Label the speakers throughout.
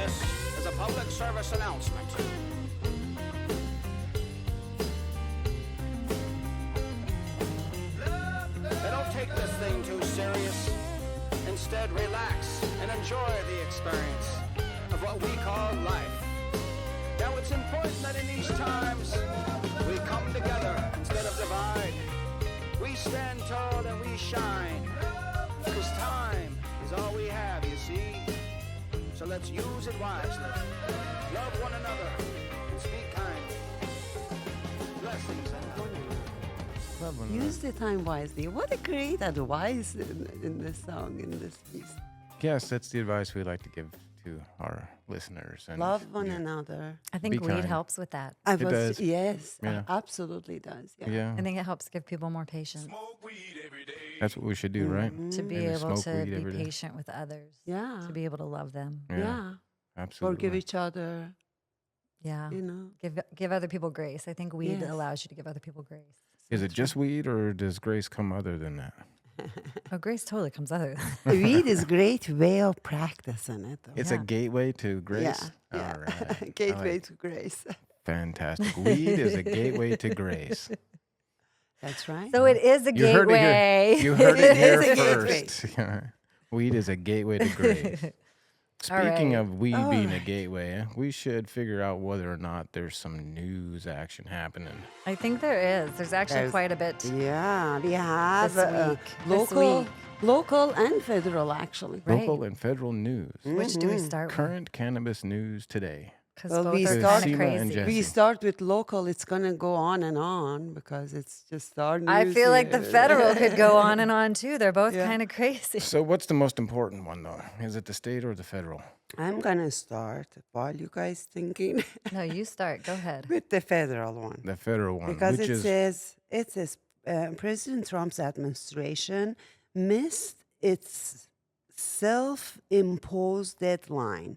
Speaker 1: This is a public service announcement. Don't take this thing too serious. Instead, relax and enjoy the experience of what we call life. Now, it's important that in these times, we come together instead of divide. We stand tall and we shine, because time is all we have, you see. So let's use it wisely. Love one another and speak kindly. Blessings and love.
Speaker 2: Use the time wisely. What a great advice in this song, in this piece.
Speaker 3: Yes, that's the advice we like to give to our listeners. And
Speaker 2: Love one another.
Speaker 4: I think weed helps with that.
Speaker 3: It does.
Speaker 2: Yes,
Speaker 3: Yeah.
Speaker 2: absolutely does. Yeah.
Speaker 3: Yeah,
Speaker 4: I think it helps give people more patience
Speaker 3: that's what we should do, right?
Speaker 4: to be
Speaker 3: Maybe
Speaker 4: able
Speaker 3: smoke
Speaker 4: to
Speaker 3: weed
Speaker 4: be
Speaker 3: every day.
Speaker 4: patient with others.
Speaker 2: Yeah.
Speaker 4: To be able to love them.
Speaker 2: Yeah.
Speaker 3: Absolutely.
Speaker 2: Forgive each other,
Speaker 4: Yeah.
Speaker 2: you know.
Speaker 4: Give other people grace. I think weed
Speaker 2: Yes.
Speaker 4: allows you to give other people grace.
Speaker 3: Is it just weed, or does grace come other than that?
Speaker 4: Oh, grace totally comes other than
Speaker 2: Weed is a great way of practicing it. Though.
Speaker 3: It's a
Speaker 4: Yeah.
Speaker 3: gateway to grace.
Speaker 2: Yeah.
Speaker 3: All right.
Speaker 2: Gateway to grace.
Speaker 3: Fantastic. Weed is a gateway to grace.
Speaker 2: That's right.
Speaker 4: So it is a
Speaker 3: You heard it
Speaker 4: gateway.
Speaker 3: here. You heard it here
Speaker 2: It is a gateway.
Speaker 3: first. Weed is a gateway to grace.
Speaker 4: All
Speaker 3: Speaking
Speaker 4: right.
Speaker 3: of weed
Speaker 2: All
Speaker 3: being a
Speaker 2: right.
Speaker 3: gateway, we should figure out whether or not there's some news action happening.
Speaker 4: I think there is. There's actually
Speaker 2: There's-
Speaker 4: quite a bit.
Speaker 2: Yeah, we have
Speaker 4: This week.
Speaker 2: local and federal, actually.
Speaker 4: Right.
Speaker 3: Local and federal news.
Speaker 4: Which do we start
Speaker 3: Current cannabis news today.
Speaker 4: Because
Speaker 2: Well,
Speaker 4: both
Speaker 2: we
Speaker 4: are
Speaker 2: start-
Speaker 4: kind of
Speaker 3: Sima and
Speaker 4: crazy.
Speaker 3: Jessie.
Speaker 2: We start with local. It's going to go on and on because it's just our news.
Speaker 4: I feel like the
Speaker 2: here.
Speaker 4: federal could go on and on too. They're both
Speaker 2: Yeah.
Speaker 4: kind of crazy.
Speaker 3: So what's the most important one, though? Is it the state or the federal?
Speaker 2: I'm going to start while you guys thinking
Speaker 4: No, you start. Go ahead.
Speaker 2: with the federal one.
Speaker 3: The federal one,
Speaker 2: Because
Speaker 3: which
Speaker 2: it says President Trump's administration missed its self-imposed deadline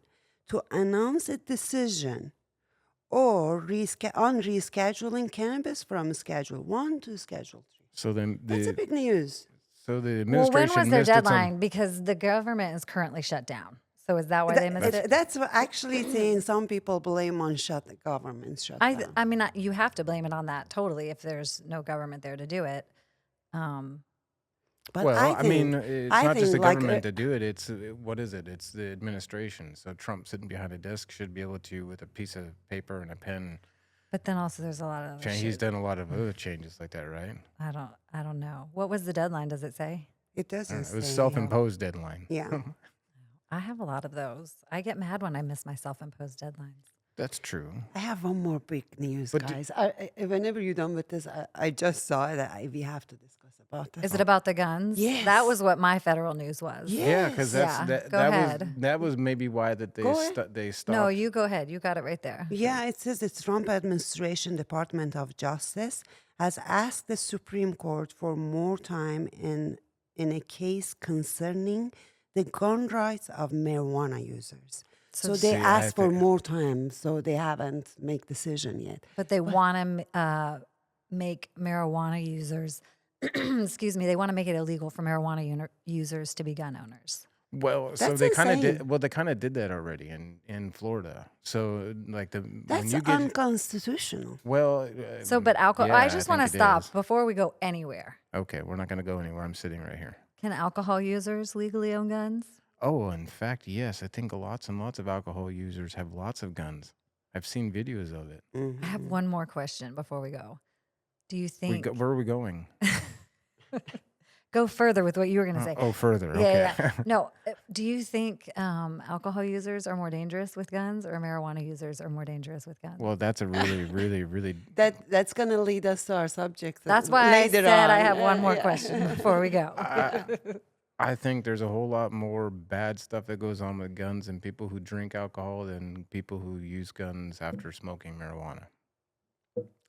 Speaker 2: to announce a decision or on rescheduling cannabis from Schedule 1 to Schedule 3.
Speaker 3: so then
Speaker 2: That's a
Speaker 3: the
Speaker 2: big news.
Speaker 3: so the
Speaker 4: Well, when
Speaker 3: administration
Speaker 4: was their
Speaker 3: missed its own-
Speaker 4: deadline? Because the government is currently shut down. So is that why they missed it?
Speaker 2: That's what actually saying some people blame on the government shutdown.
Speaker 4: I mean, you have to blame it on that totally if there's no government there to do it.
Speaker 2: But
Speaker 3: Well, I mean,
Speaker 2: think-
Speaker 3: it's
Speaker 2: I
Speaker 3: not just the
Speaker 2: think, like,
Speaker 3: government to do it. It's what is it? It's the administration. So Trump sitting behind a desk should be able to, with a piece of paper and a pen,
Speaker 4: But then also there's a lot of other
Speaker 3: change. He's
Speaker 4: shit.
Speaker 3: done a lot of other changes like that, right?
Speaker 4: I don't know. What was the deadline? Does it say?
Speaker 2: it doesn't
Speaker 3: It was
Speaker 2: say.
Speaker 3: self-imposed deadline.
Speaker 2: Yeah.
Speaker 4: I have a lot of those. I get mad when I miss my self-imposed deadlines.
Speaker 3: That's true.
Speaker 2: I have one more big news,
Speaker 3: But do-
Speaker 2: guys. Whenever you're done with this, I just saw that we have to discuss about this.
Speaker 4: Is it about the guns?
Speaker 2: Yes.
Speaker 4: That was what my federal news was.
Speaker 3: Yeah, because
Speaker 4: Yes.
Speaker 3: that's
Speaker 4: Yeah, go ahead.
Speaker 3: that was maybe why that
Speaker 2: Go ahead.
Speaker 3: they stopped.
Speaker 4: No, you go ahead. You got it right there.
Speaker 2: Yeah, it says the Trump administration Department of Justice has asked the Supreme Court for more time in a case concerning the gun rights of marijuana users. So they
Speaker 3: See, I
Speaker 2: asked for
Speaker 3: think-
Speaker 2: more time, so they haven't made decision yet.
Speaker 4: But they want to make marijuana users, excuse me, they want to make it illegal for marijuana users to be gun owners.
Speaker 3: Well, so
Speaker 2: That's
Speaker 3: they kind of
Speaker 2: insane.
Speaker 3: did. Well, they kind of did that already in Florida. So like when
Speaker 2: That's
Speaker 3: you get
Speaker 2: unconstitutional.
Speaker 3: well.
Speaker 4: So, but alcohol,
Speaker 3: yeah,
Speaker 4: I just want to
Speaker 3: think it
Speaker 4: stop
Speaker 3: is.
Speaker 4: before we go anywhere.
Speaker 3: Okay, we're not going to go anywhere. I'm sitting right here.
Speaker 4: Can alcohol users legally own guns?
Speaker 3: Oh, in fact, yes. I think lots and lots of alcohol users have lots of guns. I've seen videos of it.
Speaker 2: Mhm.
Speaker 4: I have one more question before we go. Do you think,
Speaker 3: Where are we going?
Speaker 4: go further with what you were going to say.
Speaker 3: Oh, further.
Speaker 4: Yeah,
Speaker 3: Okay.
Speaker 4: yeah. No, do you think alcohol users are more dangerous with guns or marijuana users are more dangerous with guns?
Speaker 3: Well, that's a really, really, really.
Speaker 2: That's going to lead us to our subject.
Speaker 4: That's why I
Speaker 2: later
Speaker 4: said I
Speaker 2: on.
Speaker 4: have one more
Speaker 2: Yeah.
Speaker 4: question before we go.
Speaker 3: I think there's a whole lot more bad stuff that goes on with guns and people who drink alcohol than people who use guns after smoking marijuana.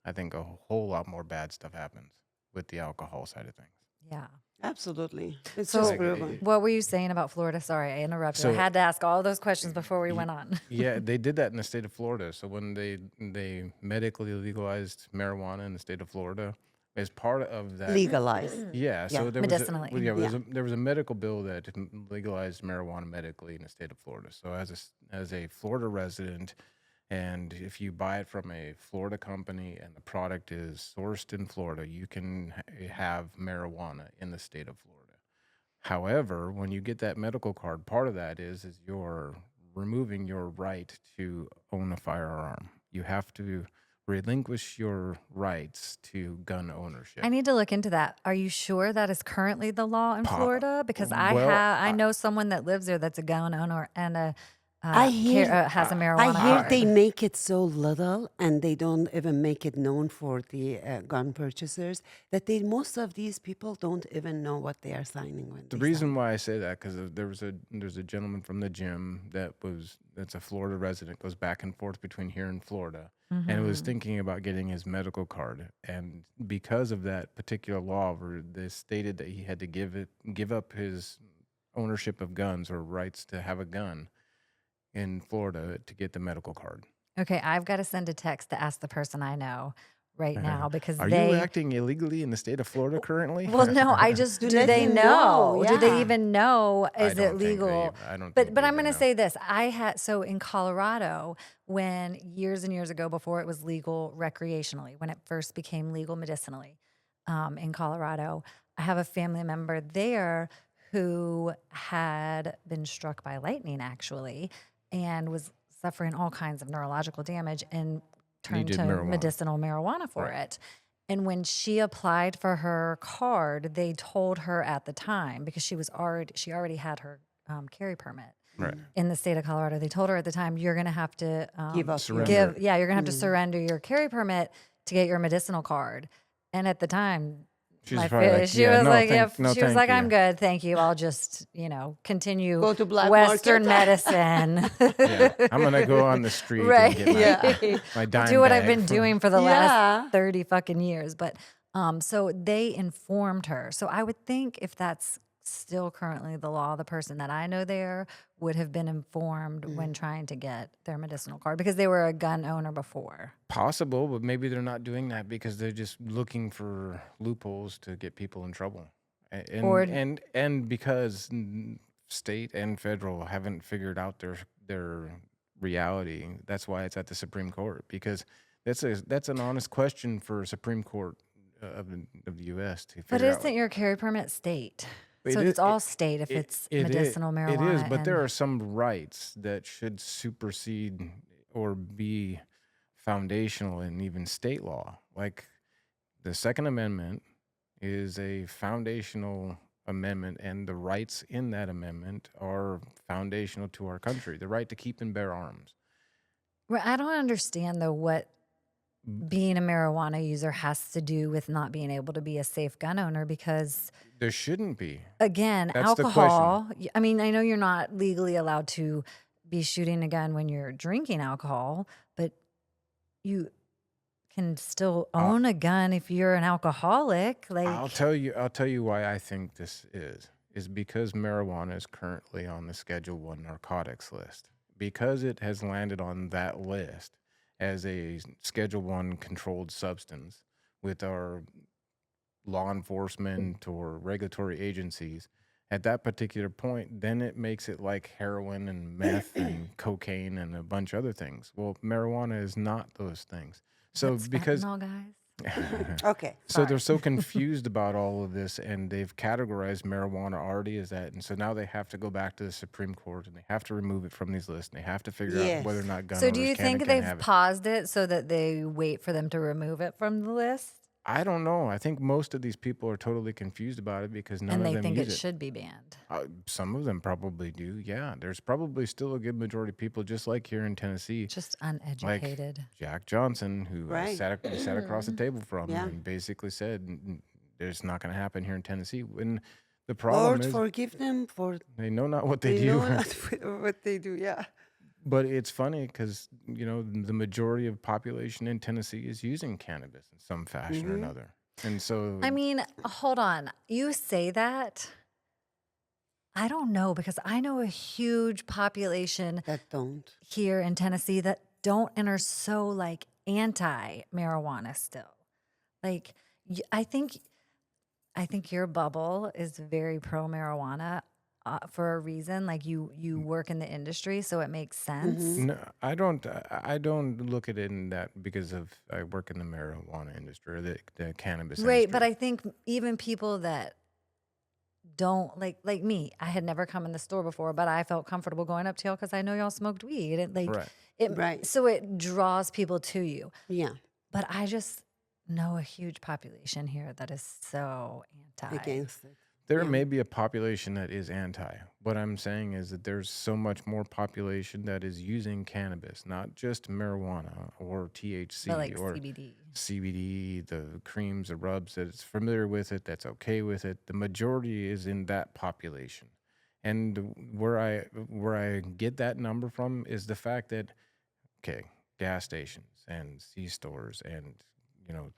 Speaker 3: I think a whole lot more bad stuff happens with the alcohol side of things.
Speaker 4: Yeah.
Speaker 2: Absolutely. It's
Speaker 4: So-
Speaker 2: just proven.
Speaker 4: What were you saying about Florida? Sorry, I interrupted. I
Speaker 3: So-
Speaker 4: had to ask all those questions before we went on.
Speaker 3: Yeah, they did that in the state of Florida. So when they medically legalized marijuana in the state of Florida, as part of that,
Speaker 2: Legalized.
Speaker 3: yeah. So
Speaker 2: Yeah.
Speaker 3: there
Speaker 4: Medicinally.
Speaker 3: was
Speaker 2: Yeah.
Speaker 3: there was a medical bill that legalized marijuana medically in the state of Florida. So as a Florida resident, and if you buy it from a Florida company and the product is sourced in Florida, you can have marijuana in the state of Florida. However, when you get that medical card, part of that is you're removing your right to own a firearm. You have to relinquish your rights to gun ownership.
Speaker 4: I need to look into that. Are you sure that is currently the law in Florida? Because I know someone that lives there that's a gun owner and
Speaker 2: I hear
Speaker 4: has a marijuana
Speaker 2: I hear
Speaker 4: card.
Speaker 2: they make it so little, and they don't even make it known for the gun purchasers that most of these people don't even know what they are signing when.
Speaker 3: The reason why I say that because there's a gentleman from the gym that's a Florida resident, goes back and forth between here and Florida, and was thinking about getting his medical card, and because of that particular law, where they stated that he had to give up his ownership of guns or rights to have a gun in Florida to get the medical card.
Speaker 4: Okay, I've got to send a text to ask the person I know right now because
Speaker 3: Are
Speaker 4: they
Speaker 3: you acting illegally in the state of Florida currently?
Speaker 4: Well, no, I just do
Speaker 2: let
Speaker 4: they
Speaker 2: them
Speaker 4: know?
Speaker 2: know,
Speaker 4: Do they
Speaker 2: yeah.
Speaker 4: even know?
Speaker 3: I
Speaker 4: Is
Speaker 3: don't
Speaker 4: it
Speaker 3: think they
Speaker 4: legal?
Speaker 3: even- I don't
Speaker 4: But
Speaker 3: think
Speaker 4: but
Speaker 3: they
Speaker 4: I'm
Speaker 3: even
Speaker 4: going to
Speaker 3: know.
Speaker 4: say this. So in Colorado, when years and years ago, before it was legal recreationally, when it first became legal medicinally, in Colorado, I have a family member there who had been struck by lightning actually, and was suffering all kinds of neurological damage and turned
Speaker 3: Needed
Speaker 4: to
Speaker 3: marijuana.
Speaker 4: medicinal marijuana for
Speaker 3: Right.
Speaker 4: it. And when she applied for her card, they told her at the time, because she already had her carry permit
Speaker 3: Right.
Speaker 4: in the state of Colorado. They told her at the time, you're going to have to
Speaker 2: Give up
Speaker 3: Surrender.
Speaker 2: your-
Speaker 4: you're going to have to surrender your carry permit to get your medicinal card. And at the time,
Speaker 3: She's
Speaker 4: my
Speaker 3: probably like,
Speaker 4: she
Speaker 3: "Yeah,
Speaker 4: was
Speaker 3: no,
Speaker 4: like,
Speaker 3: thank- no,
Speaker 4: she was
Speaker 3: thank
Speaker 4: like,
Speaker 3: you."
Speaker 4: I'm good, thank you. I'll just, continue
Speaker 2: Go to black
Speaker 4: Western
Speaker 2: market.
Speaker 4: medicine.
Speaker 3: Yeah, I'm gonna go on the street
Speaker 4: Right.
Speaker 3: and get my, my dime
Speaker 4: Do what I've
Speaker 3: bag
Speaker 4: been
Speaker 3: from-
Speaker 4: doing for the
Speaker 2: Yeah.
Speaker 4: last 30 fucking years. But so they informed her. So I would think if that's still currently the law, the person that I know there would have been informed when trying to get their medicinal card because they were a gun owner before.
Speaker 3: Possible, but maybe they're not doing that because they're just looking for loopholes to get people in trouble, and
Speaker 4: Or-
Speaker 3: and because state and federal haven't figured out their reality. That's why it's at the Supreme Court, because that's an honest question for Supreme Court of the U.S. to figure
Speaker 4: But
Speaker 3: out.
Speaker 4: isn't your carry permit state?
Speaker 3: It
Speaker 4: So
Speaker 3: is-
Speaker 4: it's all state if it's medicinal marijuana.
Speaker 3: It is, but there
Speaker 4: and-
Speaker 3: are some rights that should supersede or be foundational in even state law. Like the Second Amendment is a foundational amendment, and the rights in that amendment are foundational to our country. The right to keep and bear arms.
Speaker 4: Well, I don't understand though what being a marijuana user has to do with not being able to be a safe gun owner because
Speaker 3: There shouldn't be.
Speaker 4: again,
Speaker 3: That's the
Speaker 4: alcohol, I mean, I know you're not legally allowed to be shooting a gun when you're drinking alcohol, but you can still own a gun if you're an alcoholic. Like
Speaker 3: I'll tell you why I think this is because marijuana is currently on the Schedule 1 narcotics list. Because it has landed on that list as a Schedule 1 controlled substance with our law enforcement or regulatory agencies, at that particular point, then it makes it like heroin and meth and cocaine and a bunch of other things. Well, marijuana is not those things. So
Speaker 4: that's
Speaker 3: because
Speaker 4: fentanyl, guys.
Speaker 2: Okay.
Speaker 3: so they're so confused about all of this, and they've categorized marijuana already as that, and so now they have to go back to the Supreme Court and they have to remove it from these lists, and they have to figure out whether or
Speaker 2: Yes.
Speaker 3: not gun
Speaker 4: So do
Speaker 3: owners
Speaker 4: you
Speaker 3: can
Speaker 4: think
Speaker 3: and can't
Speaker 4: they've
Speaker 3: have it.
Speaker 4: paused it so that they wait for them to remove it from the list?
Speaker 3: I don't know. I think most of these people are totally confused about it because none
Speaker 4: And
Speaker 3: of
Speaker 4: they
Speaker 3: them
Speaker 4: think
Speaker 3: use
Speaker 4: it
Speaker 3: it.
Speaker 4: should be banned.
Speaker 3: Some of them probably do. Yeah, there's probably still a good majority of people, just like here in Tennessee,
Speaker 4: Just uneducated.
Speaker 3: Jack Johnson, who
Speaker 2: Right.
Speaker 3: sat across the table from
Speaker 2: Yeah.
Speaker 3: and basically said, "It's not going to happen here in Tennessee." And the problem
Speaker 2: Lord,
Speaker 3: is,
Speaker 2: forgive them for
Speaker 3: they know not what they
Speaker 2: they
Speaker 3: do.
Speaker 2: know not what they do. Yeah.
Speaker 3: But it's funny because, the majority of population in Tennessee is using cannabis in some fashion or another. And so,
Speaker 4: I mean, hold on. You say that. I don't know because I know a huge population
Speaker 2: That don't.
Speaker 4: here in Tennessee that don't and are so like anti marijuana still. Like I think your bubble is very pro marijuana for a reason. Like you work in the industry, so it makes sense.
Speaker 3: No, I don't. I don't look at it in that because of I work in the marijuana industry or the cannabis
Speaker 4: Right,
Speaker 3: industry.
Speaker 4: but I think even people that don't like me, I had never come in the store before, but I felt comfortable going up to y'all because I know y'all smoked weed. And like
Speaker 3: Right.
Speaker 2: Right.
Speaker 4: so it draws people to you.
Speaker 2: Yeah.
Speaker 4: But I just know a huge population here that is so anti.
Speaker 2: Against it.
Speaker 3: There
Speaker 2: Yeah.
Speaker 3: may be a population that is anti. What I'm saying is that there's so much more population that is using cannabis, not just marijuana or THC
Speaker 4: But like
Speaker 3: or CBD, the creams, the rubs, that it's familiar with it, that's okay with it. The majority is in that population. And where I get that number from is the fact that, okay, gas stations and C-stores and,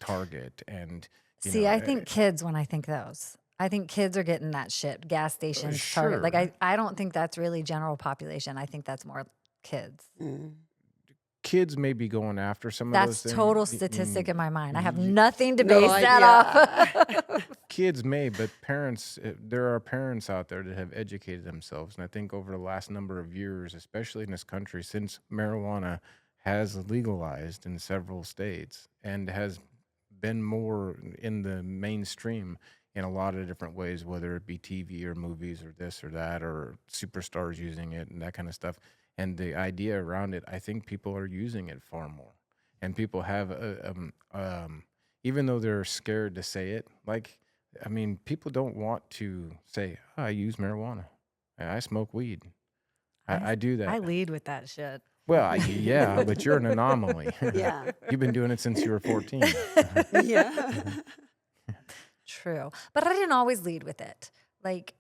Speaker 3: Target and,
Speaker 4: See, I think kids when I think those. I think kids are getting that shit. Gas stations, Target. Like
Speaker 3: sure.
Speaker 4: I don't think that's really general population. I think that's more kids.
Speaker 3: Kids may be going after some of those
Speaker 4: That's
Speaker 3: things.
Speaker 4: total statistic in my mind. I have nothing to base
Speaker 2: idea.
Speaker 4: that off.
Speaker 3: Kids may, but parents, there are parents out there that have educated themselves. And I think over the last number of years, especially in this country, since marijuana has legalized in several states and has been more in the mainstream in a lot of different ways, whether it be TV or movies or this or that, or superstars using it and that kind of stuff. And the idea around it, I think people are using it far more. And people have, even though they're scared to say it, people don't want to say, I use marijuana. I smoke weed. I do that.
Speaker 4: I lead with that shit.
Speaker 3: Well, yeah, but you're an anomaly.
Speaker 2: Yeah.
Speaker 3: You've been doing it since you were 14.
Speaker 2: Yeah.
Speaker 4: True. But I didn't always lead with it. Like,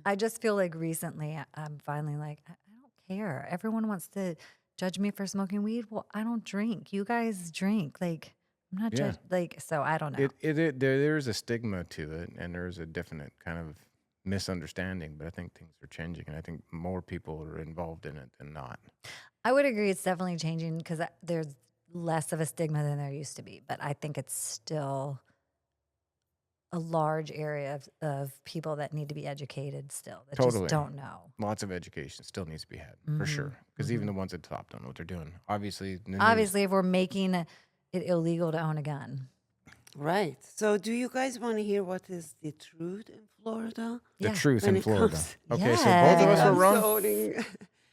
Speaker 4: I just feel like recently I'm finally like, I don't care. Everyone wants to judge me for smoking weed. Well, I don't drink. You guys drink. Like, I'm not
Speaker 3: Yeah.
Speaker 4: so I don't know.
Speaker 3: There's a stigma to it, and there's a definite kind of misunderstanding, but I think things are changing, and I think more people are involved in it than not.
Speaker 4: I would agree it's definitely changing because there's less of a stigma than there used to be. But I think it's still a large area of people that need to be educated still that
Speaker 3: Totally.
Speaker 4: just don't know.
Speaker 3: Lots of education still needs to be had, for sure, because even the ones at the top don't know what they're doing. Obviously, the news-
Speaker 4: Obviously, if we're making it illegal to own a gun.
Speaker 2: Right. So, do you guys want to hear what is the truth in Florida?
Speaker 3: the
Speaker 4: Yeah.
Speaker 3: truth
Speaker 2: When
Speaker 3: in
Speaker 2: it
Speaker 3: Florida.
Speaker 2: comes-
Speaker 3: Okay, so
Speaker 4: Yeah.
Speaker 3: both of us
Speaker 2: When
Speaker 3: were
Speaker 2: it
Speaker 3: wrong.
Speaker 2: comes to owning-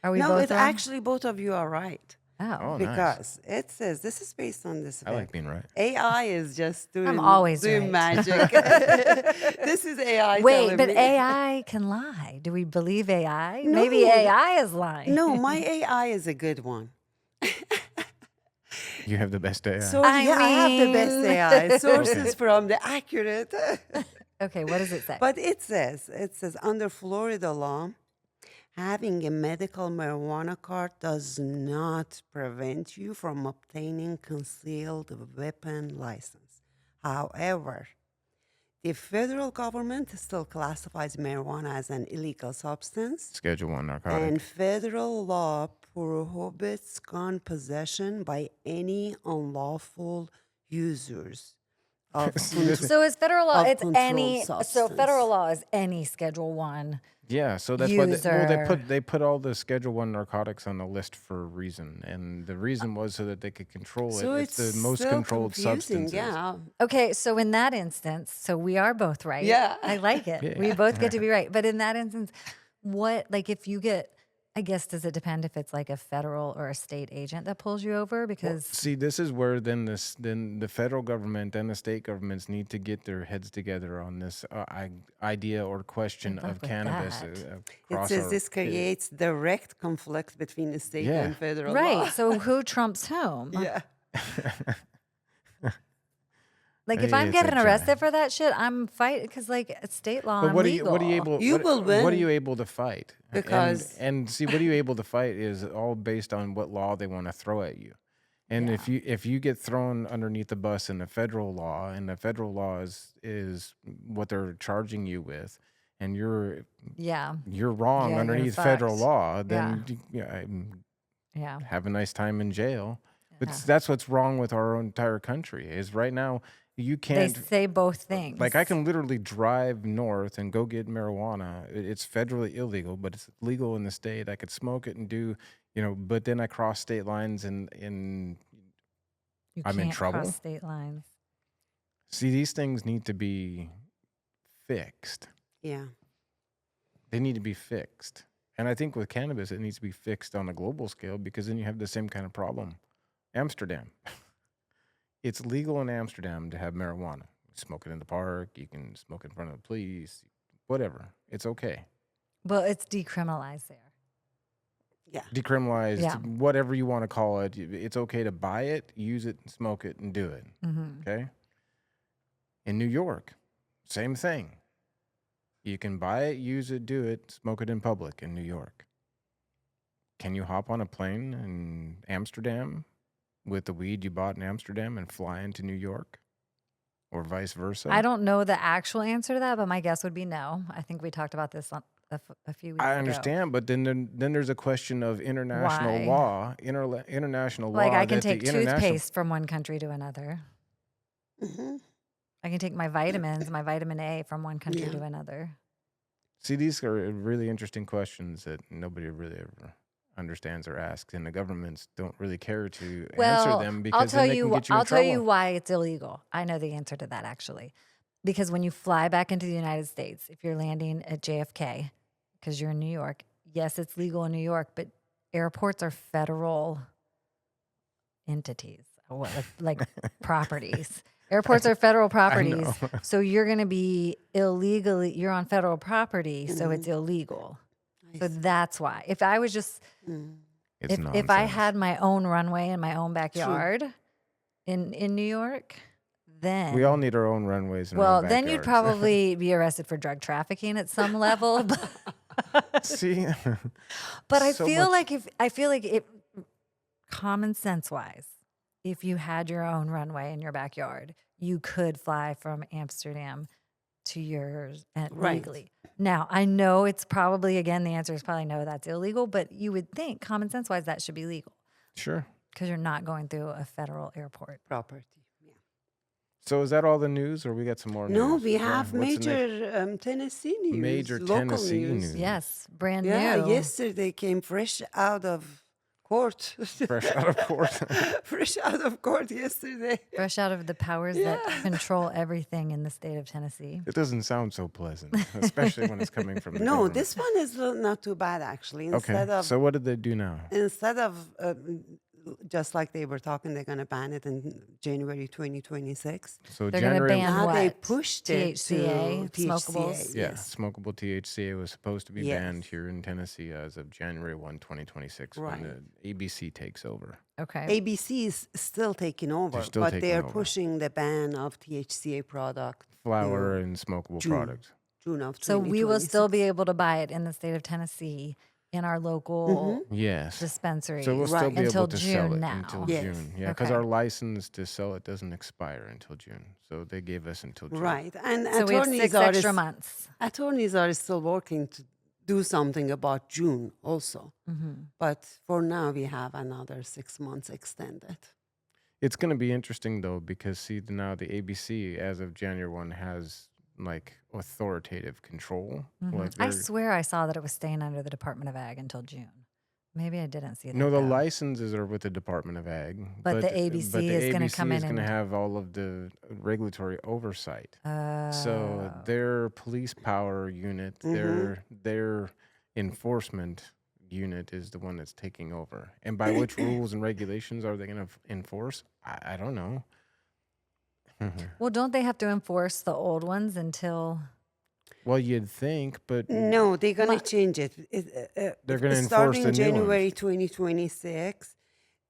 Speaker 4: Are we
Speaker 2: no,
Speaker 4: both
Speaker 2: it's
Speaker 4: wrong?
Speaker 2: actually both of you are right.
Speaker 4: Oh,
Speaker 3: Oh, nice.
Speaker 2: Because it says this is based on this.
Speaker 3: I like being right.
Speaker 2: AI is just doing
Speaker 4: always
Speaker 2: doing
Speaker 4: right.
Speaker 2: magic. This is AI.
Speaker 4: wait,
Speaker 2: telling
Speaker 4: but
Speaker 2: me.
Speaker 4: AI can lie. Do we believe AI?
Speaker 2: No.
Speaker 4: Maybe AI is lying.
Speaker 2: No, my AI is a good one.
Speaker 3: You have the best AI.
Speaker 2: So
Speaker 4: I
Speaker 2: I have the best
Speaker 4: mean-
Speaker 2: AI sources from the accurate.
Speaker 4: Okay, what does it say?
Speaker 2: But it says under Florida law, having a medical marijuana card does not prevent you from obtaining concealed weapon license. However, the federal government still classifies marijuana as an illegal substance,
Speaker 3: Schedule 1 narcotic.
Speaker 2: and federal law prohibits gun possession by any unlawful users of
Speaker 4: So is federal law?
Speaker 2: of
Speaker 4: It's
Speaker 2: controlled
Speaker 4: any. So
Speaker 2: substance.
Speaker 4: federal law is any Schedule 1.
Speaker 3: Yeah, so that's why
Speaker 4: User.
Speaker 3: they put all the Schedule 1 narcotics on the list for a reason, and the reason was so that they could control
Speaker 2: So
Speaker 3: it. It's the most
Speaker 2: still
Speaker 3: controlled
Speaker 2: confusing,
Speaker 3: substances.
Speaker 2: Yeah.
Speaker 4: Okay, so in that instance, so we are both right.
Speaker 2: Yeah.
Speaker 4: I like it. We both get to be right. But in that instance, if you get, I guess, does it depend if it's like a federal or a state agent that pulls you over? Because
Speaker 3: See, this is where then the federal government and the state governments need to get their heads together on this idea or question
Speaker 4: Good luck
Speaker 3: of
Speaker 4: with
Speaker 3: cannabis.
Speaker 4: that.
Speaker 2: It
Speaker 3: across
Speaker 2: says
Speaker 3: our-
Speaker 2: this creates direct conflict between the state
Speaker 3: Yeah.
Speaker 2: and federal
Speaker 4: right.
Speaker 2: law.
Speaker 4: So who trumps whom?
Speaker 2: Yeah.
Speaker 4: Like if
Speaker 3: Hey,
Speaker 4: I'm
Speaker 3: it's a
Speaker 4: getting
Speaker 3: job.
Speaker 4: arrested for that shit, I'm fighting because like it's state law.
Speaker 3: But
Speaker 4: I'm
Speaker 3: what are
Speaker 4: legal.
Speaker 3: you able?
Speaker 2: You
Speaker 3: what,
Speaker 2: will
Speaker 3: What are
Speaker 2: win.
Speaker 3: you able to fight?
Speaker 2: Because-
Speaker 3: and see, what are you able to fight is all based on what law they want to throw at you. And if you get thrown underneath the bus in the federal law, and the federal law is what they're charging you with, and you're
Speaker 4: Yeah.
Speaker 3: wrong
Speaker 4: Yeah, you're
Speaker 3: underneath federal
Speaker 4: fucked.
Speaker 3: law, then
Speaker 4: Yeah.
Speaker 3: have a nice time in jail. But
Speaker 4: Yeah.
Speaker 3: that's what's wrong with our entire country. Is right now You
Speaker 4: They
Speaker 3: can't.
Speaker 4: say both things.
Speaker 3: Like I can literally drive north and go get marijuana. It's federally illegal, but it's legal in the state. I could smoke it and do, but then I cross state lines and
Speaker 4: you
Speaker 3: I'm in
Speaker 4: can't
Speaker 3: trouble.
Speaker 4: cross state lines.
Speaker 3: See, these things need to be fixed.
Speaker 2: Yeah.
Speaker 3: They need to be fixed. And I think with cannabis, it needs to be fixed on a global scale because then you have the same kind of problem. Amsterdam. It's legal in Amsterdam to have marijuana. Smoke it in the park. You can smoke in front of the police. Whatever. It's okay.
Speaker 4: Well, it's decriminalized there.
Speaker 2: Yeah.
Speaker 3: Decriminalized,
Speaker 4: Yeah.
Speaker 3: whatever you want to call it. It's okay to buy it, use it, smoke it, and do it.
Speaker 4: Mm-hmm.
Speaker 3: Okay? In New York, same thing. You can buy it, use it, do it, smoke it in public in New York. Can you hop on a plane in Amsterdam with the weed you bought in Amsterdam and fly into New York? Or vice versa?
Speaker 4: I don't know the actual answer to that, but my guess would be no. I think we talked about this on a few weeks ago.
Speaker 3: I understand, but then there's a question of international
Speaker 4: Why?
Speaker 3: law. International law.
Speaker 4: Like I can
Speaker 3: that the
Speaker 4: take
Speaker 3: international-
Speaker 4: toothpaste from one country to another.
Speaker 2: Mm-hmm.
Speaker 4: I can take my vitamins, my vitamin A from one country
Speaker 2: Yeah.
Speaker 4: to another.
Speaker 3: See, these are really interesting questions that nobody really ever understands or asks, and the governments don't really care to answer them because then they can get you in
Speaker 4: I'll tell you
Speaker 3: trouble.
Speaker 4: why it's illegal. I know the answer to that actually. Because when you fly back into the United States, if you're landing at JFK, because you're in New York, yes, it's legal in New York, but airports are federal entities, or like properties. Airports are federal properties.
Speaker 3: know.
Speaker 4: So you're going to be you're on federal property, so it's illegal. So that's why. If I was just,
Speaker 3: It's
Speaker 4: if I
Speaker 3: nonsense.
Speaker 4: had my own runway in my own backyard in New York, then
Speaker 3: We all need our own runways. In our
Speaker 4: well,
Speaker 3: own
Speaker 4: then you'd
Speaker 3: backyards.
Speaker 4: probably be arrested for drug trafficking at some level.
Speaker 3: See.
Speaker 4: But I
Speaker 3: So
Speaker 4: feel
Speaker 3: much-
Speaker 4: like if common sense wise, if you had your own runway in your backyard, you could fly from Amsterdam to yours
Speaker 2: Right.
Speaker 4: legally. Now, I know it's probably, again, the answer is probably no, that's illegal, but you would think common sense wise that should be legal
Speaker 3: Sure.
Speaker 4: because you're not going through a federal airport.
Speaker 2: Property. Yeah.
Speaker 3: So is that all the news, or we got some more?
Speaker 2: No,
Speaker 3: news?
Speaker 2: we
Speaker 3: Yeah,
Speaker 2: have
Speaker 3: what's the next-
Speaker 2: major Tennessee news.
Speaker 3: Major
Speaker 2: local
Speaker 3: Tennessee news.
Speaker 4: Yes, brand
Speaker 2: Yeah,
Speaker 4: new.
Speaker 2: yesterday came fresh out of court.
Speaker 3: Fresh out of court.
Speaker 2: fresh out of court yesterday.
Speaker 4: Fresh out of the powers that control everything in the state of Tennessee.
Speaker 3: It doesn't sound so pleasant, especially when it's coming from the
Speaker 2: No,
Speaker 3: government.
Speaker 2: this one is not too bad actually.
Speaker 3: Okay. So what did they do now?
Speaker 2: Instead of just like they were talking, they're going to ban it in January 2026.
Speaker 3: So
Speaker 4: They're going to
Speaker 3: January.
Speaker 4: ban
Speaker 2: Now they
Speaker 4: what?
Speaker 2: pushed it
Speaker 4: THCA,
Speaker 2: to
Speaker 4: smokables?
Speaker 3: Yeah,
Speaker 2: Yes.
Speaker 3: smokable THCA was supposed to be
Speaker 2: Yes.
Speaker 3: banned here in Tennessee as of January 1, 2026,
Speaker 2: Right.
Speaker 3: when the ABC takes over.
Speaker 4: Okay.
Speaker 2: ABC is still taking over,
Speaker 3: still
Speaker 2: but
Speaker 3: taking
Speaker 2: they're
Speaker 3: over.
Speaker 2: pushing the ban of THCA product
Speaker 3: Flour and smokable
Speaker 2: June.
Speaker 3: products.
Speaker 2: June of
Speaker 4: So we will still
Speaker 2: 2026.
Speaker 4: be able to buy it in the state of Tennessee in our local
Speaker 3: Yes.
Speaker 4: dispensaries
Speaker 3: So we'll still
Speaker 2: Right.
Speaker 3: be
Speaker 4: until
Speaker 3: able to
Speaker 4: June
Speaker 3: sell it
Speaker 4: now.
Speaker 3: until
Speaker 2: Yes.
Speaker 3: June. Yeah, because
Speaker 4: Okay.
Speaker 3: our license to sell it doesn't expire until June. So they gave us until June.
Speaker 2: Right, and
Speaker 4: So we have
Speaker 2: attorneys
Speaker 4: 6
Speaker 2: are
Speaker 4: extra months.
Speaker 2: attorneys are still working to do something about June also. But for now, we have another 6 months extended.
Speaker 3: It's going to be interesting, though, because, see, now the ABC, as of January 1, has, like, authoritative control. Like
Speaker 4: I
Speaker 3: they're-
Speaker 4: swear I saw that it was staying under the Department of Ag until June. Maybe I didn't see that.
Speaker 3: No, the
Speaker 4: though.
Speaker 3: licenses are with the Department of Ag.
Speaker 4: But the ABC is gonna come in
Speaker 3: is going to
Speaker 4: and-
Speaker 3: have all of the regulatory oversight.
Speaker 4: Oh.
Speaker 3: So their police power unit, their enforcement unit is the one that's taking over. And by which rules and regulations are they going to enforce? I don't know.
Speaker 4: Well, don't they have to enforce the old ones until?
Speaker 3: Well, you'd think, but
Speaker 2: No, they're going to change it.
Speaker 3: They're gonna enforce
Speaker 2: starting
Speaker 3: the new ones.
Speaker 2: January 2026.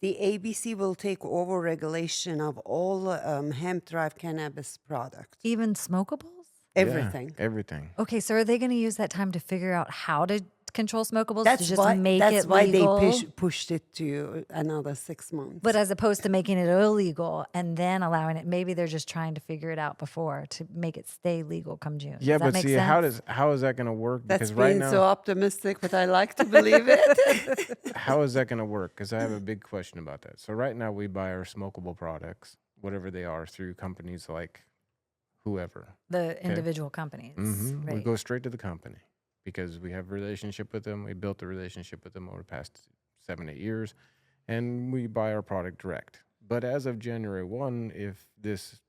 Speaker 2: The ABC will take over regulation of all hemp-derived cannabis products.
Speaker 4: Even smokables?
Speaker 3: yeah,
Speaker 2: Everything.
Speaker 3: everything.
Speaker 4: Okay, so are they going to use that time to figure out how to control smokables
Speaker 2: That's
Speaker 4: to just
Speaker 2: why.
Speaker 4: make
Speaker 2: That's
Speaker 4: it
Speaker 2: why
Speaker 4: legal?
Speaker 2: they pushed it to another 6 months.
Speaker 4: But as opposed to making it illegal and then allowing it, maybe they're just trying to figure it out before to make it stay legal come June.
Speaker 3: Yeah,
Speaker 4: Does that
Speaker 3: but
Speaker 4: make
Speaker 3: see,
Speaker 4: sense?
Speaker 3: how is that going to work?
Speaker 2: that's
Speaker 3: Because right
Speaker 2: being
Speaker 3: now,
Speaker 2: so optimistic, but I like to believe it.
Speaker 3: how is that going to work? Because I have a big question about that. So right now we buy our smokable products whatever they are, through companies like whoever.
Speaker 4: The individual companies.
Speaker 3: We
Speaker 4: Right.
Speaker 3: go straight to the company because we have a relationship with them. We built a relationship with them over the past 7-8 years, and we buy our product direct. But as of January 1, if this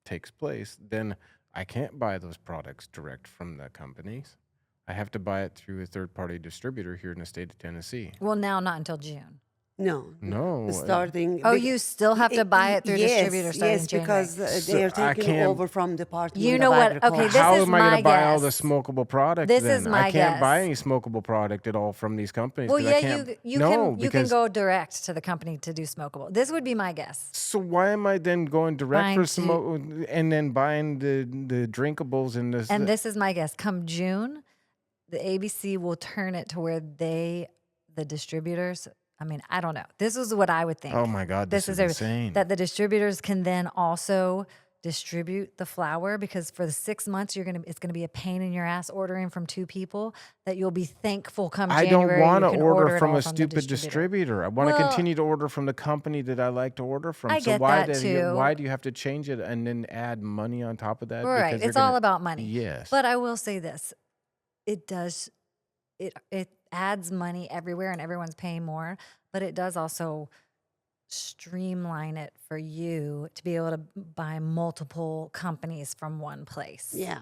Speaker 3: takes place, then I can't buy those products direct from the companies. I have to buy it through a third-party distributor here in the state of Tennessee.
Speaker 4: Well, now not until June.
Speaker 3: No.
Speaker 2: Starting.
Speaker 4: Oh, you still have to buy it through distributors starting
Speaker 2: Yes,
Speaker 4: January.
Speaker 2: because they are
Speaker 3: So I
Speaker 2: taking
Speaker 3: can't-
Speaker 2: over from Department
Speaker 4: You know
Speaker 2: of
Speaker 4: what? Okay,
Speaker 2: Agriculture.
Speaker 4: this
Speaker 3: How
Speaker 4: is
Speaker 3: am I going
Speaker 4: my
Speaker 3: to buy all the
Speaker 4: guess.
Speaker 3: smokable product
Speaker 4: This
Speaker 3: then?
Speaker 4: is my
Speaker 3: I can't buy
Speaker 4: guess.
Speaker 3: any smokable product at all from these companies.
Speaker 4: Well,
Speaker 3: 'cause
Speaker 4: yeah,
Speaker 3: I can't,
Speaker 4: you
Speaker 3: no,
Speaker 4: can
Speaker 3: because
Speaker 4: go direct to the company to do smokable. This would be my guess.
Speaker 3: So why am I then going direct
Speaker 4: Trying
Speaker 3: for
Speaker 4: to-
Speaker 3: smoke and then buying the drinkables and this?
Speaker 4: And this is my guess. Come June, the ABC will turn it to where the distributors. I mean, I don't know. This is what I would think.
Speaker 3: Oh my God, this is insane.
Speaker 4: That the distributors can then also distribute the flower, because for the 6 months it's gonna be a pain in your ass ordering from 2 people that you'll be thankful come
Speaker 3: I
Speaker 4: January.
Speaker 3: don't want
Speaker 4: you
Speaker 3: to
Speaker 4: can
Speaker 3: order
Speaker 4: it
Speaker 3: from
Speaker 4: all
Speaker 3: a
Speaker 4: the
Speaker 3: stupid distributor. I want to
Speaker 4: Well,
Speaker 3: continue to order from the company that I like to order from.
Speaker 4: I
Speaker 3: So
Speaker 4: get
Speaker 3: why
Speaker 4: that
Speaker 3: why
Speaker 4: too.
Speaker 3: do you have to change it and then add money on top of that?
Speaker 4: Right.
Speaker 3: Because they're
Speaker 4: It's all
Speaker 3: gonna-
Speaker 4: about money.
Speaker 3: Yes.
Speaker 4: But I will say this. It does it adds money everywhere and everyone's paying more, but it does also streamline it for you to be able to buy multiple companies from one place.
Speaker 2: Yeah.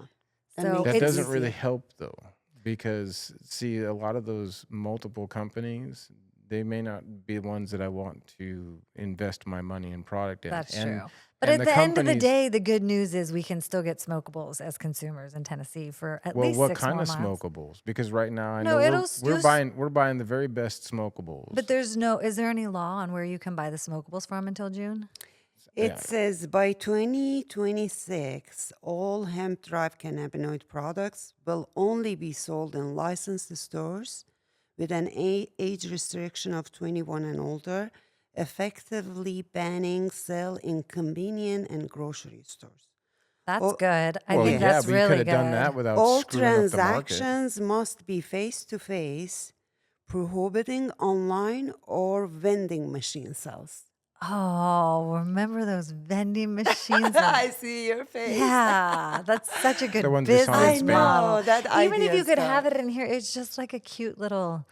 Speaker 2: That
Speaker 4: So
Speaker 2: makes
Speaker 3: That
Speaker 2: it
Speaker 3: doesn't
Speaker 2: easier.
Speaker 3: really help though, because see, a lot of those multiple companies, they may not be ones that I want to invest my money in product in.
Speaker 4: That's
Speaker 3: And-
Speaker 4: true. But
Speaker 3: and
Speaker 4: at the end of the
Speaker 3: companies-
Speaker 4: day, the good news is we can still get smokables as consumers in Tennessee for at
Speaker 3: well,
Speaker 4: least
Speaker 3: what
Speaker 4: 6
Speaker 3: kind
Speaker 4: more
Speaker 3: of
Speaker 4: months.
Speaker 3: smokables? Because right now I
Speaker 4: No,
Speaker 3: know
Speaker 4: it'll
Speaker 3: we're
Speaker 4: just-
Speaker 3: buying the very best smokables.
Speaker 4: But is there any law on where you can buy the smokables from until June?
Speaker 2: It
Speaker 3: Yeah.
Speaker 2: says by 2026, all hemp-derived cannabinoid products will only be sold in licensed stores with an age restriction of 21 and older, effectively banning sale in convenience and grocery stores.
Speaker 4: That's
Speaker 2: Well-
Speaker 4: good. I
Speaker 3: well,
Speaker 4: think
Speaker 3: yeah,
Speaker 4: that's
Speaker 3: but you
Speaker 4: really
Speaker 3: could
Speaker 4: good.
Speaker 3: have done that without
Speaker 2: All
Speaker 3: screwing up the market.
Speaker 2: transactions must be face-to-face, prohibiting online or vending machine sales.
Speaker 4: Oh, remember those vending machines?
Speaker 2: I see your face.
Speaker 4: Yeah, that's such a good
Speaker 3: The ones we saw in
Speaker 4: business
Speaker 3: Spain.
Speaker 4: model.
Speaker 2: I know, that
Speaker 4: Even if
Speaker 2: idea
Speaker 4: you could
Speaker 2: stuff.
Speaker 4: have it in here, it's just like a cute little.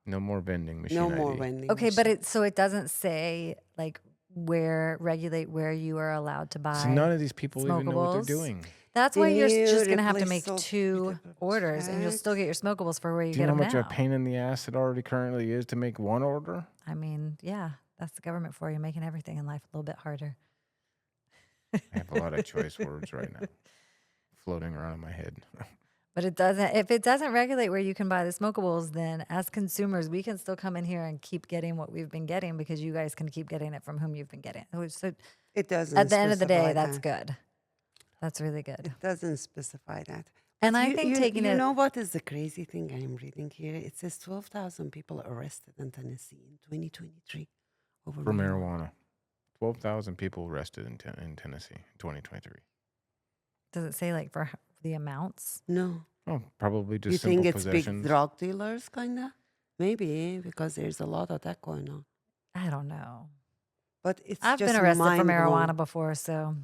Speaker 3: No more vending machine.
Speaker 2: No more
Speaker 3: ID.
Speaker 2: vending
Speaker 4: Okay, but
Speaker 2: machine.
Speaker 4: it doesn't say like regulate where you are allowed to buy.
Speaker 3: So none of these people even know what they're
Speaker 4: smokables.
Speaker 3: doing.
Speaker 4: That's
Speaker 2: The
Speaker 4: why you're
Speaker 2: new
Speaker 4: just gonna have to make
Speaker 2: replace all
Speaker 4: 2
Speaker 2: multiple
Speaker 4: orders, and you'll still
Speaker 2: tags.
Speaker 4: get your smokables for where you
Speaker 3: Do you
Speaker 4: get
Speaker 3: know how
Speaker 4: them
Speaker 3: much
Speaker 4: now.
Speaker 3: of a pain in the ass it already currently is to make one order?
Speaker 4: I mean, yeah, that's the government for you, making everything in life a little bit harder.
Speaker 3: I have a lot of choice words right now floating around in my head.
Speaker 4: But it doesn't. If it doesn't regulate where you can buy the smokables, then as consumers, we can still come in here and keep getting what we've been getting because you guys can keep getting it from whom you've been getting it. So
Speaker 2: It doesn't.
Speaker 4: at the end of the day,
Speaker 2: specify
Speaker 4: that's
Speaker 2: that.
Speaker 4: good. That's really good.
Speaker 2: It doesn't specify that.
Speaker 4: And
Speaker 2: But
Speaker 4: I think taking
Speaker 2: you
Speaker 4: it.
Speaker 2: know what is the crazy thing I'm reading here? It says 12,000 people arrested in Tennessee in 2023 over
Speaker 3: For marijuana. 12,000 people arrested in Tennessee in 2023.
Speaker 4: Does it say like for the amounts?
Speaker 2: No.
Speaker 3: Oh, probably just
Speaker 2: You
Speaker 3: simple
Speaker 2: think it's
Speaker 3: possessions.
Speaker 2: big drug dealers, kind of? Maybe, because there's a lot of that going on.
Speaker 4: I don't know.
Speaker 2: But it's
Speaker 4: I've
Speaker 2: just
Speaker 4: been arrested for
Speaker 2: mind-blowing.
Speaker 4: marijuana before, so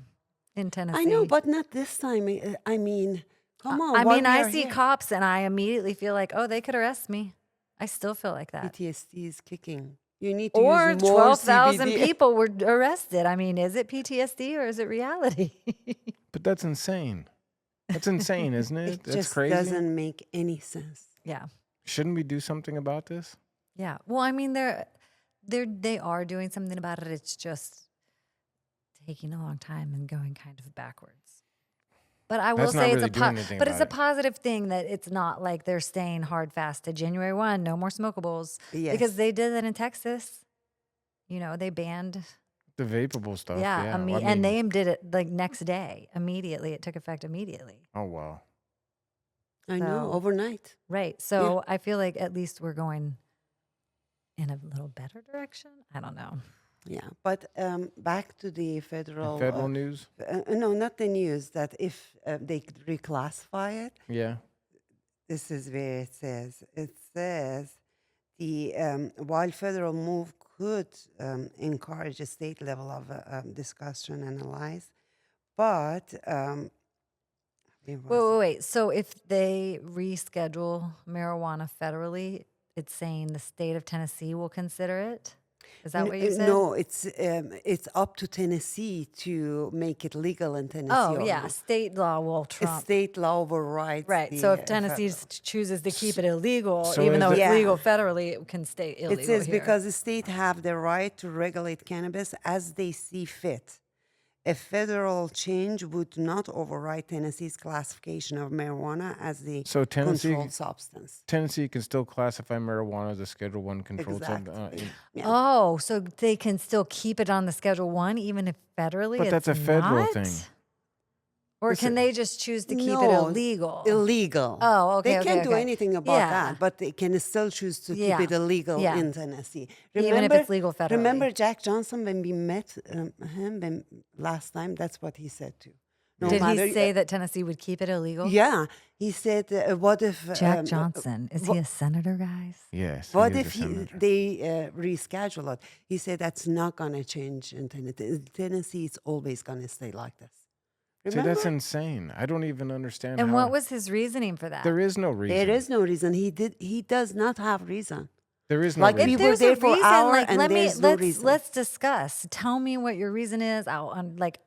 Speaker 4: in Tennessee.
Speaker 2: I know, but not this time. I mean, come on.
Speaker 4: I
Speaker 2: while
Speaker 4: mean,
Speaker 2: we
Speaker 4: I
Speaker 2: are
Speaker 4: see
Speaker 2: here.
Speaker 4: cops and I immediately feel like, oh, they could arrest me. I still feel like that.
Speaker 2: PTSD is kicking. You need to
Speaker 4: Or
Speaker 2: use more
Speaker 4: 12,000
Speaker 2: CBD.
Speaker 4: people were arrested. I mean, is it PTSD or is it reality?
Speaker 3: But that's insane. That's insane, isn't it?
Speaker 2: It
Speaker 3: That's
Speaker 2: just
Speaker 3: crazy.
Speaker 2: doesn't make any sense.
Speaker 4: Yeah.
Speaker 3: Shouldn't we do something about this?
Speaker 4: Yeah. Well, I mean, they are doing something about it. It's just taking a long time and going kind of backwards. But I will
Speaker 3: That's not
Speaker 4: say
Speaker 3: really
Speaker 4: it's
Speaker 3: doing anything
Speaker 4: but it's a
Speaker 3: about it.
Speaker 4: positive thing that it's not like they're staying hard fast to January 1, no more smokables.
Speaker 2: Yes.
Speaker 4: Because they did that in Texas. You know, they banned
Speaker 3: The vapable stuff.
Speaker 4: yeah,
Speaker 3: Yeah.
Speaker 4: and they did it like next day, immediately. It took effect immediately.
Speaker 3: Oh, wow.
Speaker 2: I know,
Speaker 4: So-
Speaker 2: overnight.
Speaker 4: Right. So I feel like at least we're going in a little better direction. I don't know.
Speaker 2: Yeah, but back to the federal.
Speaker 3: Federal news?
Speaker 2: No, not the news. That if they could reclassify it,
Speaker 3: Yeah.
Speaker 2: this is where it says. It says while federal move could encourage a state level of discussion and analyze, but where was it?
Speaker 4: Wait. So if they reschedule marijuana federally, it's saying the state of Tennessee will consider it? Is that what you said?
Speaker 2: No, it's up to Tennessee to make it legal in Tennessee.
Speaker 4: Oh,
Speaker 2: or
Speaker 4: yeah.
Speaker 2: not.
Speaker 4: State law will
Speaker 2: A
Speaker 4: trump.
Speaker 2: state law overrides.
Speaker 4: Right.
Speaker 2: the,
Speaker 4: So if
Speaker 2: uh,
Speaker 4: Tennessee
Speaker 2: federal.
Speaker 4: chooses to keep it illegal,
Speaker 3: So
Speaker 4: even
Speaker 3: is
Speaker 4: though
Speaker 3: the-
Speaker 4: it's
Speaker 2: Yeah.
Speaker 4: legal federally, it can stay illegal
Speaker 2: It says
Speaker 4: here.
Speaker 2: because the state have the right to regulate cannabis as they see fit. A federal change would not override Tennessee's classification of marijuana as the
Speaker 3: So Tennessee,
Speaker 2: controlled substance.
Speaker 3: Tennessee can still classify marijuana as a Schedule 1 controlled
Speaker 2: Exactly.
Speaker 3: substance.
Speaker 2: Yeah.
Speaker 4: Oh, so they can still keep it on the Schedule 1 even if federally
Speaker 3: But that's
Speaker 4: it's
Speaker 3: a federal
Speaker 4: not?
Speaker 3: thing.
Speaker 4: Or
Speaker 3: Listen,
Speaker 4: can they just choose to keep it
Speaker 2: No,
Speaker 4: illegal?
Speaker 2: Illegal.
Speaker 4: Oh, okay,
Speaker 2: They
Speaker 4: okay,
Speaker 2: can't do
Speaker 4: okay.
Speaker 2: anything about
Speaker 4: Yeah.
Speaker 2: that, but they can still choose to
Speaker 4: Yeah.
Speaker 2: keep it illegal
Speaker 4: Yeah.
Speaker 2: in Tennessee.
Speaker 4: Even if it's legal federally.
Speaker 2: Remember Jack Johnson when we met him last time? That's what he said too. No
Speaker 4: Did
Speaker 2: matter-
Speaker 4: he say that Tennessee would keep it illegal?
Speaker 2: Yeah, he said, "What if
Speaker 4: Jack Johnson. Is he a senator, guys?
Speaker 3: Yes.
Speaker 2: What
Speaker 3: is
Speaker 2: if
Speaker 3: a senator.
Speaker 2: they reschedule it?" He said that's not going to change in Tennessee. Tennessee, it's always going to stay like this.
Speaker 3: See,
Speaker 2: Remember?
Speaker 3: that's insane. I don't even understand
Speaker 4: And
Speaker 3: how.
Speaker 4: what was his reasoning for that?
Speaker 3: There is no reason.
Speaker 2: There is no reason. He does not have reason.
Speaker 3: There is no
Speaker 2: Like,
Speaker 3: reason.
Speaker 2: we
Speaker 4: If
Speaker 2: were
Speaker 4: there's
Speaker 2: there
Speaker 4: a
Speaker 2: for
Speaker 4: reason,
Speaker 2: hour
Speaker 4: like
Speaker 2: and
Speaker 4: let's
Speaker 2: no reason.
Speaker 4: let's discuss. Tell me what your reason is.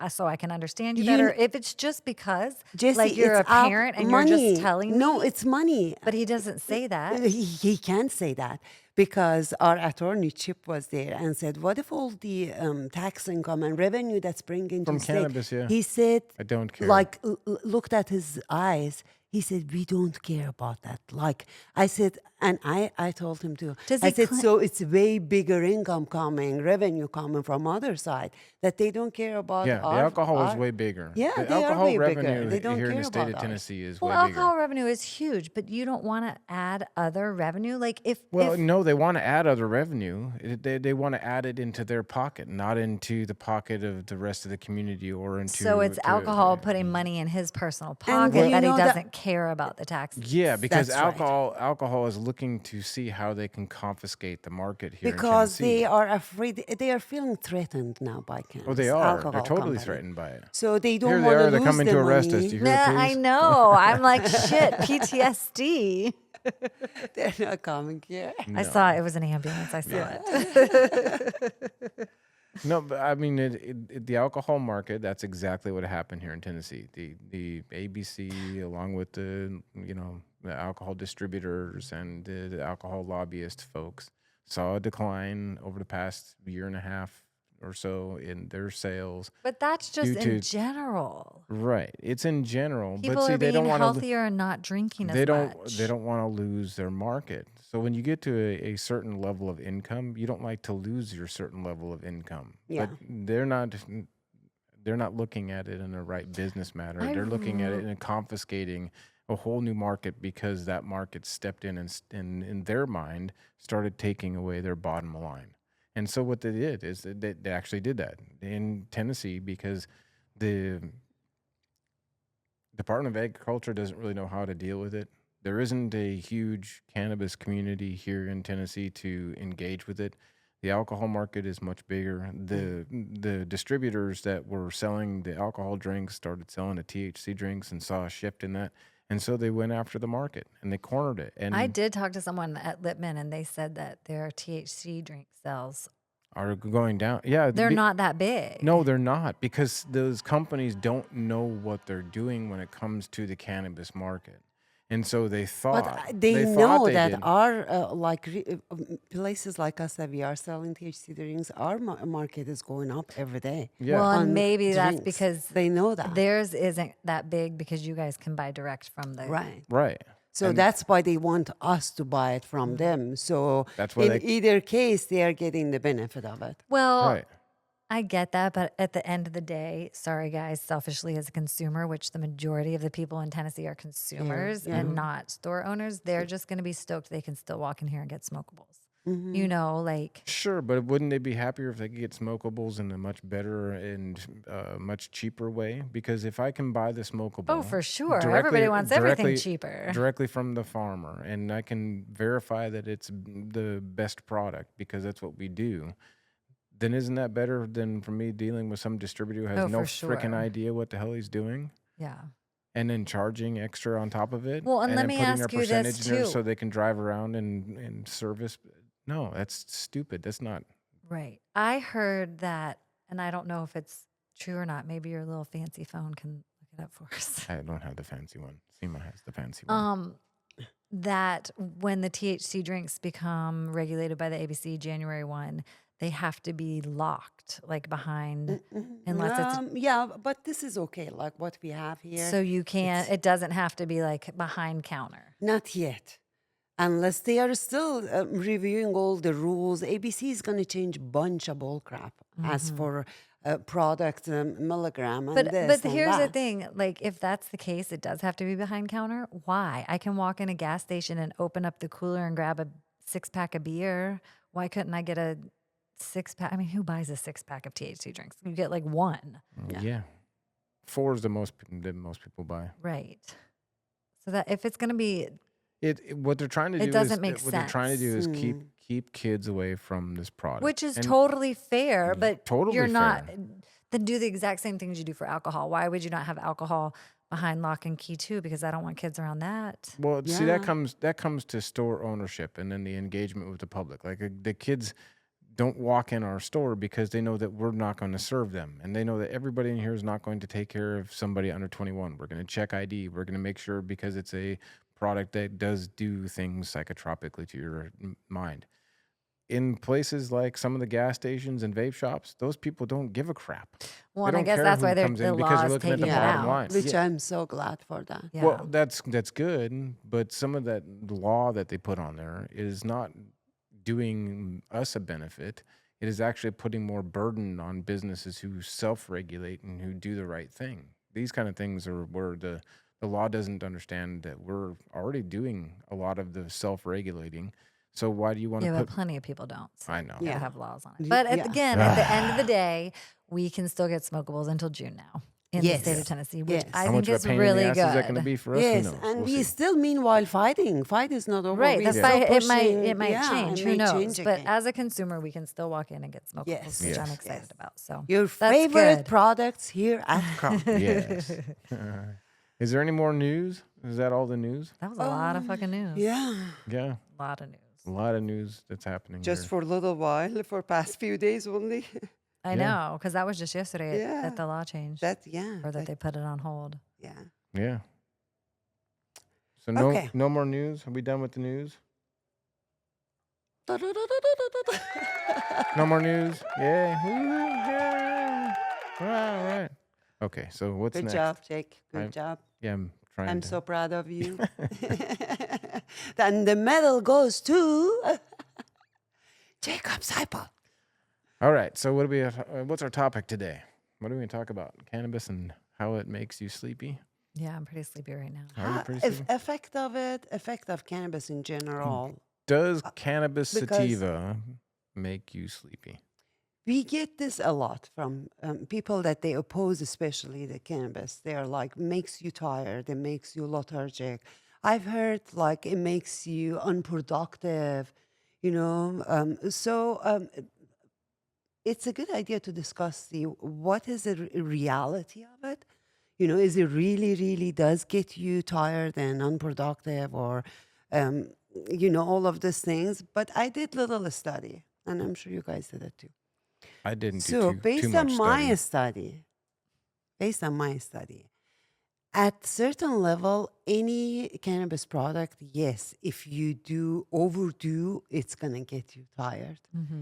Speaker 4: So I can understand you
Speaker 2: You
Speaker 4: better.
Speaker 2: kn-
Speaker 4: if it's just because
Speaker 2: Jesse,
Speaker 4: like you're a
Speaker 2: it's out
Speaker 4: parent and
Speaker 2: money.
Speaker 4: you're just telling
Speaker 2: No,
Speaker 4: me,
Speaker 2: it's money.
Speaker 4: but he doesn't say that.
Speaker 2: He can't say that because our attorney Chip was there and said, "What if all the tax income and revenue that's bringing
Speaker 3: From
Speaker 2: to state?"
Speaker 3: cannabis, yeah.
Speaker 2: He said,
Speaker 3: I don't care.
Speaker 2: Like looked at his eyes. He said, "We don't care about that." Like I said, and I told him to.
Speaker 4: Does
Speaker 2: I
Speaker 4: he
Speaker 2: said,
Speaker 4: cla-
Speaker 2: "So it's way bigger income coming, revenue coming from other side that they don't care about."
Speaker 3: Yeah, the
Speaker 2: our-
Speaker 3: alcohol is
Speaker 2: our-
Speaker 3: way bigger.
Speaker 2: Yeah,
Speaker 3: the
Speaker 2: they are
Speaker 3: alcohol
Speaker 2: way bigger.
Speaker 3: revenue
Speaker 2: They don't
Speaker 3: here in
Speaker 2: care
Speaker 3: the state of
Speaker 2: about ours.
Speaker 3: Tennessee is
Speaker 4: Well,
Speaker 3: way bigger.
Speaker 4: alcohol revenue is huge, but you don't want to add other revenue. Like if
Speaker 3: No, they want to add other revenue. They want to add it into their pocket, not into the pocket of the rest of the community or into.
Speaker 4: so it's alcohol putting money in his personal pocket
Speaker 2: you
Speaker 4: that he
Speaker 2: know that-
Speaker 4: doesn't care about the taxes.
Speaker 3: Yeah, because
Speaker 2: That's right.
Speaker 3: alcohol is looking to see how they can confiscate the market here
Speaker 2: Because
Speaker 3: in Tennessee.
Speaker 2: they are afraid, they are feeling threatened now by cannabis.
Speaker 3: Oh, they are. They're
Speaker 2: alcohol
Speaker 3: totally
Speaker 2: company.
Speaker 3: threatened by it.
Speaker 2: So they don't
Speaker 3: Here they
Speaker 2: want to
Speaker 3: are. They're
Speaker 2: lose
Speaker 3: coming
Speaker 2: the
Speaker 3: to arrest us.
Speaker 2: money.
Speaker 3: Do you hear
Speaker 4: Nah,
Speaker 3: it,
Speaker 4: I
Speaker 3: please?
Speaker 4: know. I'm like shit. PTSD.
Speaker 2: They're not coming here.
Speaker 4: I saw it. It was an ambulance. I saw it.
Speaker 3: No, but I mean, the alcohol market, that's exactly what happened here in Tennessee. The ABC, along with the alcohol distributors and the alcohol lobbyist folks, saw a decline over the past year and a half or so in their sales.
Speaker 4: But that's just
Speaker 3: Due
Speaker 4: in
Speaker 3: to-
Speaker 4: general.
Speaker 3: Right. It's in general.
Speaker 4: People
Speaker 3: but see,
Speaker 4: are
Speaker 3: they
Speaker 4: being
Speaker 3: don't want to.
Speaker 4: healthier and not drinking as
Speaker 3: They don't.
Speaker 4: much.
Speaker 3: They don't want to lose their market. So when you get to a certain level of income, you don't like to lose your certain level of income.
Speaker 2: Yeah.
Speaker 3: But they're not looking at it in a right business matter. They're looking at it and confiscating a whole new market because that market stepped in and in their mind started taking away their bottom line. And so what they did is they actually did that in Tennessee because the Department of Agriculture doesn't really know how to deal with it. There isn't a huge cannabis community here in Tennessee to engage with it. The alcohol market is much bigger. The distributors that were selling the alcohol drinks started selling the THC drinks and saw a shift in that. And so they went after the market and they cornered it. And
Speaker 4: I did talk to someone at Lipman, and they said that their THC drink sales,
Speaker 3: are going down. Yeah.
Speaker 4: they're not that big.
Speaker 3: No, they're not, because those companies don't know what they're doing when it comes to the cannabis market. And so they thought
Speaker 2: But they
Speaker 3: thought
Speaker 2: know
Speaker 3: they
Speaker 2: that
Speaker 3: did.
Speaker 2: our places like us that we are selling THC drinks, our market is going up every day.
Speaker 3: Yeah.
Speaker 4: Well, and
Speaker 2: on
Speaker 4: maybe that's
Speaker 2: drinks.
Speaker 4: because
Speaker 2: they know that.
Speaker 4: theirs isn't that big because you guys can buy direct from the
Speaker 2: Right.
Speaker 3: Right.
Speaker 2: So
Speaker 3: And-
Speaker 2: that's why they want us to buy it from them. So
Speaker 3: That's why
Speaker 2: in
Speaker 3: they-
Speaker 2: either case, they are getting the benefit of it.
Speaker 4: Well,
Speaker 3: Right.
Speaker 4: I get that, but at the end of the day, sorry guys, selfishly as a consumer, which the majority of the people in Tennessee are consumers
Speaker 2: yeah.
Speaker 4: and not store owners, they're just going to be stoked they can still walk in here and get smokables. You know, like,
Speaker 3: Sure, but wouldn't they be happier if they could get smokables in a much better and much cheaper way? Because if I can buy the smokable,
Speaker 4: oh, for sure. Everybody wants everything cheaper.
Speaker 3: directly from the farmer, and I can verify that it's the best product because that's what we do, then isn't that better than for me dealing with some distributor who has
Speaker 4: Oh,
Speaker 3: no
Speaker 4: for sure.
Speaker 3: freaking idea what the hell he's doing?
Speaker 4: Yeah.
Speaker 3: And then charging extra on top of it.
Speaker 4: Well, and let
Speaker 3: then
Speaker 4: me
Speaker 3: putting
Speaker 4: ask
Speaker 3: a
Speaker 4: you this,
Speaker 3: percentage in there
Speaker 4: too.
Speaker 3: so they can drive around and service. No, that's stupid. That's not.
Speaker 4: Right. I heard that, and I don't know if it's true or not. Maybe your little fancy phone can look it up for us.
Speaker 3: I don't have the fancy one. Sima has the fancy one.
Speaker 4: That when the THC drinks become regulated by the ABC January 1, they have to be locked, like behind, unless it's
Speaker 2: Yeah, but this is okay, like what we have here.
Speaker 4: so you can't. It doesn't have to be like behind counter.
Speaker 2: Not yet. Unless they are still reviewing all the rules. ABC is going to change bunch of bull crap as for product milligram and
Speaker 4: But
Speaker 2: this and
Speaker 4: here's the
Speaker 2: that.
Speaker 4: thing: like, if that's the case, it does have to be behind counter. Why? I can walk in a gas station and open up the cooler and grab a 6-pack of beer. Why couldn't I get a 6-pack? I mean, who buys a 6-pack of THC drinks? You get like one,
Speaker 3: Yeah. 4 is the most people buy.
Speaker 4: right? So that if it's going to be,
Speaker 3: What they're trying to do
Speaker 4: doesn't
Speaker 3: is
Speaker 4: make
Speaker 3: what they're trying to do is
Speaker 2: sense.
Speaker 3: keep kids away from this product.
Speaker 4: which is
Speaker 3: And
Speaker 4: totally fair, but
Speaker 3: totally
Speaker 4: you're not.
Speaker 3: fair.
Speaker 4: Then do the exact same things you do for alcohol. Why would you not have alcohol behind lock and key too? Because I don't want kids around that.
Speaker 3: Well, see that
Speaker 2: Yeah.
Speaker 3: comes to store ownership and then the engagement with the public. Like the kids don't walk in our store because they know that we're not going to serve them, and they know that everybody in here is not going to take care of somebody under 21. We're going to check ID. We're going to make sure because it's a product that does do things psychotropically to your mind. In places like some of the gas stations and vape shops, those people don't give a crap.
Speaker 4: Well,
Speaker 3: They
Speaker 4: and I
Speaker 3: don't
Speaker 4: guess
Speaker 3: care
Speaker 4: that's
Speaker 3: who
Speaker 4: why
Speaker 3: comes in
Speaker 4: the
Speaker 3: because they're
Speaker 4: law is
Speaker 3: looking at the
Speaker 4: taking it
Speaker 3: bottom
Speaker 4: out.
Speaker 3: line.
Speaker 2: Which
Speaker 3: Yeah.
Speaker 2: I'm so glad for that.
Speaker 4: Yeah.
Speaker 3: Well, that's good, but some of that law that they put on there is not doing us a benefit. It is actually putting more burden on businesses who self-regulate and who do the right thing. These kind of things are where the law doesn't understand that we're already doing a lot of the self-regulating. So why do you want
Speaker 4: Yeah,
Speaker 3: to
Speaker 4: but
Speaker 3: put?
Speaker 4: plenty of people don't. So
Speaker 3: I know.
Speaker 4: you
Speaker 2: Yeah.
Speaker 4: gotta have laws on it.
Speaker 2: Y-
Speaker 4: But
Speaker 2: yeah.
Speaker 4: again, at the end of the day, we can still get smokables until June now in the state of
Speaker 2: Yes.
Speaker 4: Tennessee, which
Speaker 2: Yes.
Speaker 4: I
Speaker 3: How
Speaker 4: think
Speaker 3: much of
Speaker 4: is
Speaker 3: a pain
Speaker 4: really
Speaker 3: in the ass is that
Speaker 4: good.
Speaker 3: going to be for us?
Speaker 2: Yes,
Speaker 3: Who knows?
Speaker 2: and
Speaker 3: We'll
Speaker 2: we
Speaker 3: see.
Speaker 2: still meanwhile fighting. Fight is not over.
Speaker 4: Right,
Speaker 2: We're
Speaker 4: that's
Speaker 2: still
Speaker 4: why
Speaker 2: pushing.
Speaker 4: it might
Speaker 2: Yeah,
Speaker 4: change.
Speaker 2: it
Speaker 4: Who
Speaker 2: may
Speaker 4: knows?
Speaker 2: change
Speaker 4: But
Speaker 2: again.
Speaker 4: as a consumer, we can still walk in and get smokables,
Speaker 2: Yes.
Speaker 4: which I'm
Speaker 3: Yes.
Speaker 4: excited
Speaker 2: Yes.
Speaker 4: about. So
Speaker 2: Your
Speaker 4: that's
Speaker 2: favorite
Speaker 4: good.
Speaker 2: products here at Crop.
Speaker 3: Yes. Is there any more news? Is that all the news?
Speaker 4: That was a lot of fucking news.
Speaker 2: Yeah,
Speaker 3: Yeah,
Speaker 4: A lot of news.
Speaker 3: a lot of news that's happening.
Speaker 2: just
Speaker 3: here.
Speaker 2: for a little while, for past few days only.
Speaker 4: I
Speaker 3: Yeah.
Speaker 4: know, because that was just yesterday
Speaker 2: Yeah.
Speaker 4: that the law changed
Speaker 2: That yeah,
Speaker 4: or that they put it on hold.
Speaker 2: yeah.
Speaker 3: Yeah. So
Speaker 2: Okay.
Speaker 3: no more news. Are we done with the news? No more news. Yay. Woo-hoo. Yeah. All right. Okay. So what's
Speaker 2: Good
Speaker 3: next?
Speaker 2: job, Jake. Good
Speaker 3: I'm-
Speaker 2: job.
Speaker 3: Yeah, I'm trying.
Speaker 2: I'm
Speaker 3: to,
Speaker 2: so proud of you. Then the medal goes to Jacob Seipel.
Speaker 3: All right. So what do we? What's our topic today? What are we going to talk about? Cannabis and how it makes you sleepy.
Speaker 4: Yeah, I'm pretty sleepy right now.
Speaker 3: Are you pretty sleepy?
Speaker 2: Effect of cannabis in general.
Speaker 3: Does cannabis
Speaker 2: because-
Speaker 3: sativa make you sleepy?
Speaker 2: We get this a lot from people that they oppose, especially the cannabis. They are like, makes you tired, it makes you lethargic. I've heard like it makes you unproductive, you know. It's a good idea to discuss what is the reality of it. You know, is it really does get you tired and unproductive, or all of these things. But I did little study, and I'm sure you guys did it too.
Speaker 3: I didn't do
Speaker 2: So
Speaker 3: too
Speaker 2: based
Speaker 3: much
Speaker 2: on my
Speaker 3: study.
Speaker 2: study, at certain level, any cannabis product, yes, if you do overdo, it's gonna get you tired.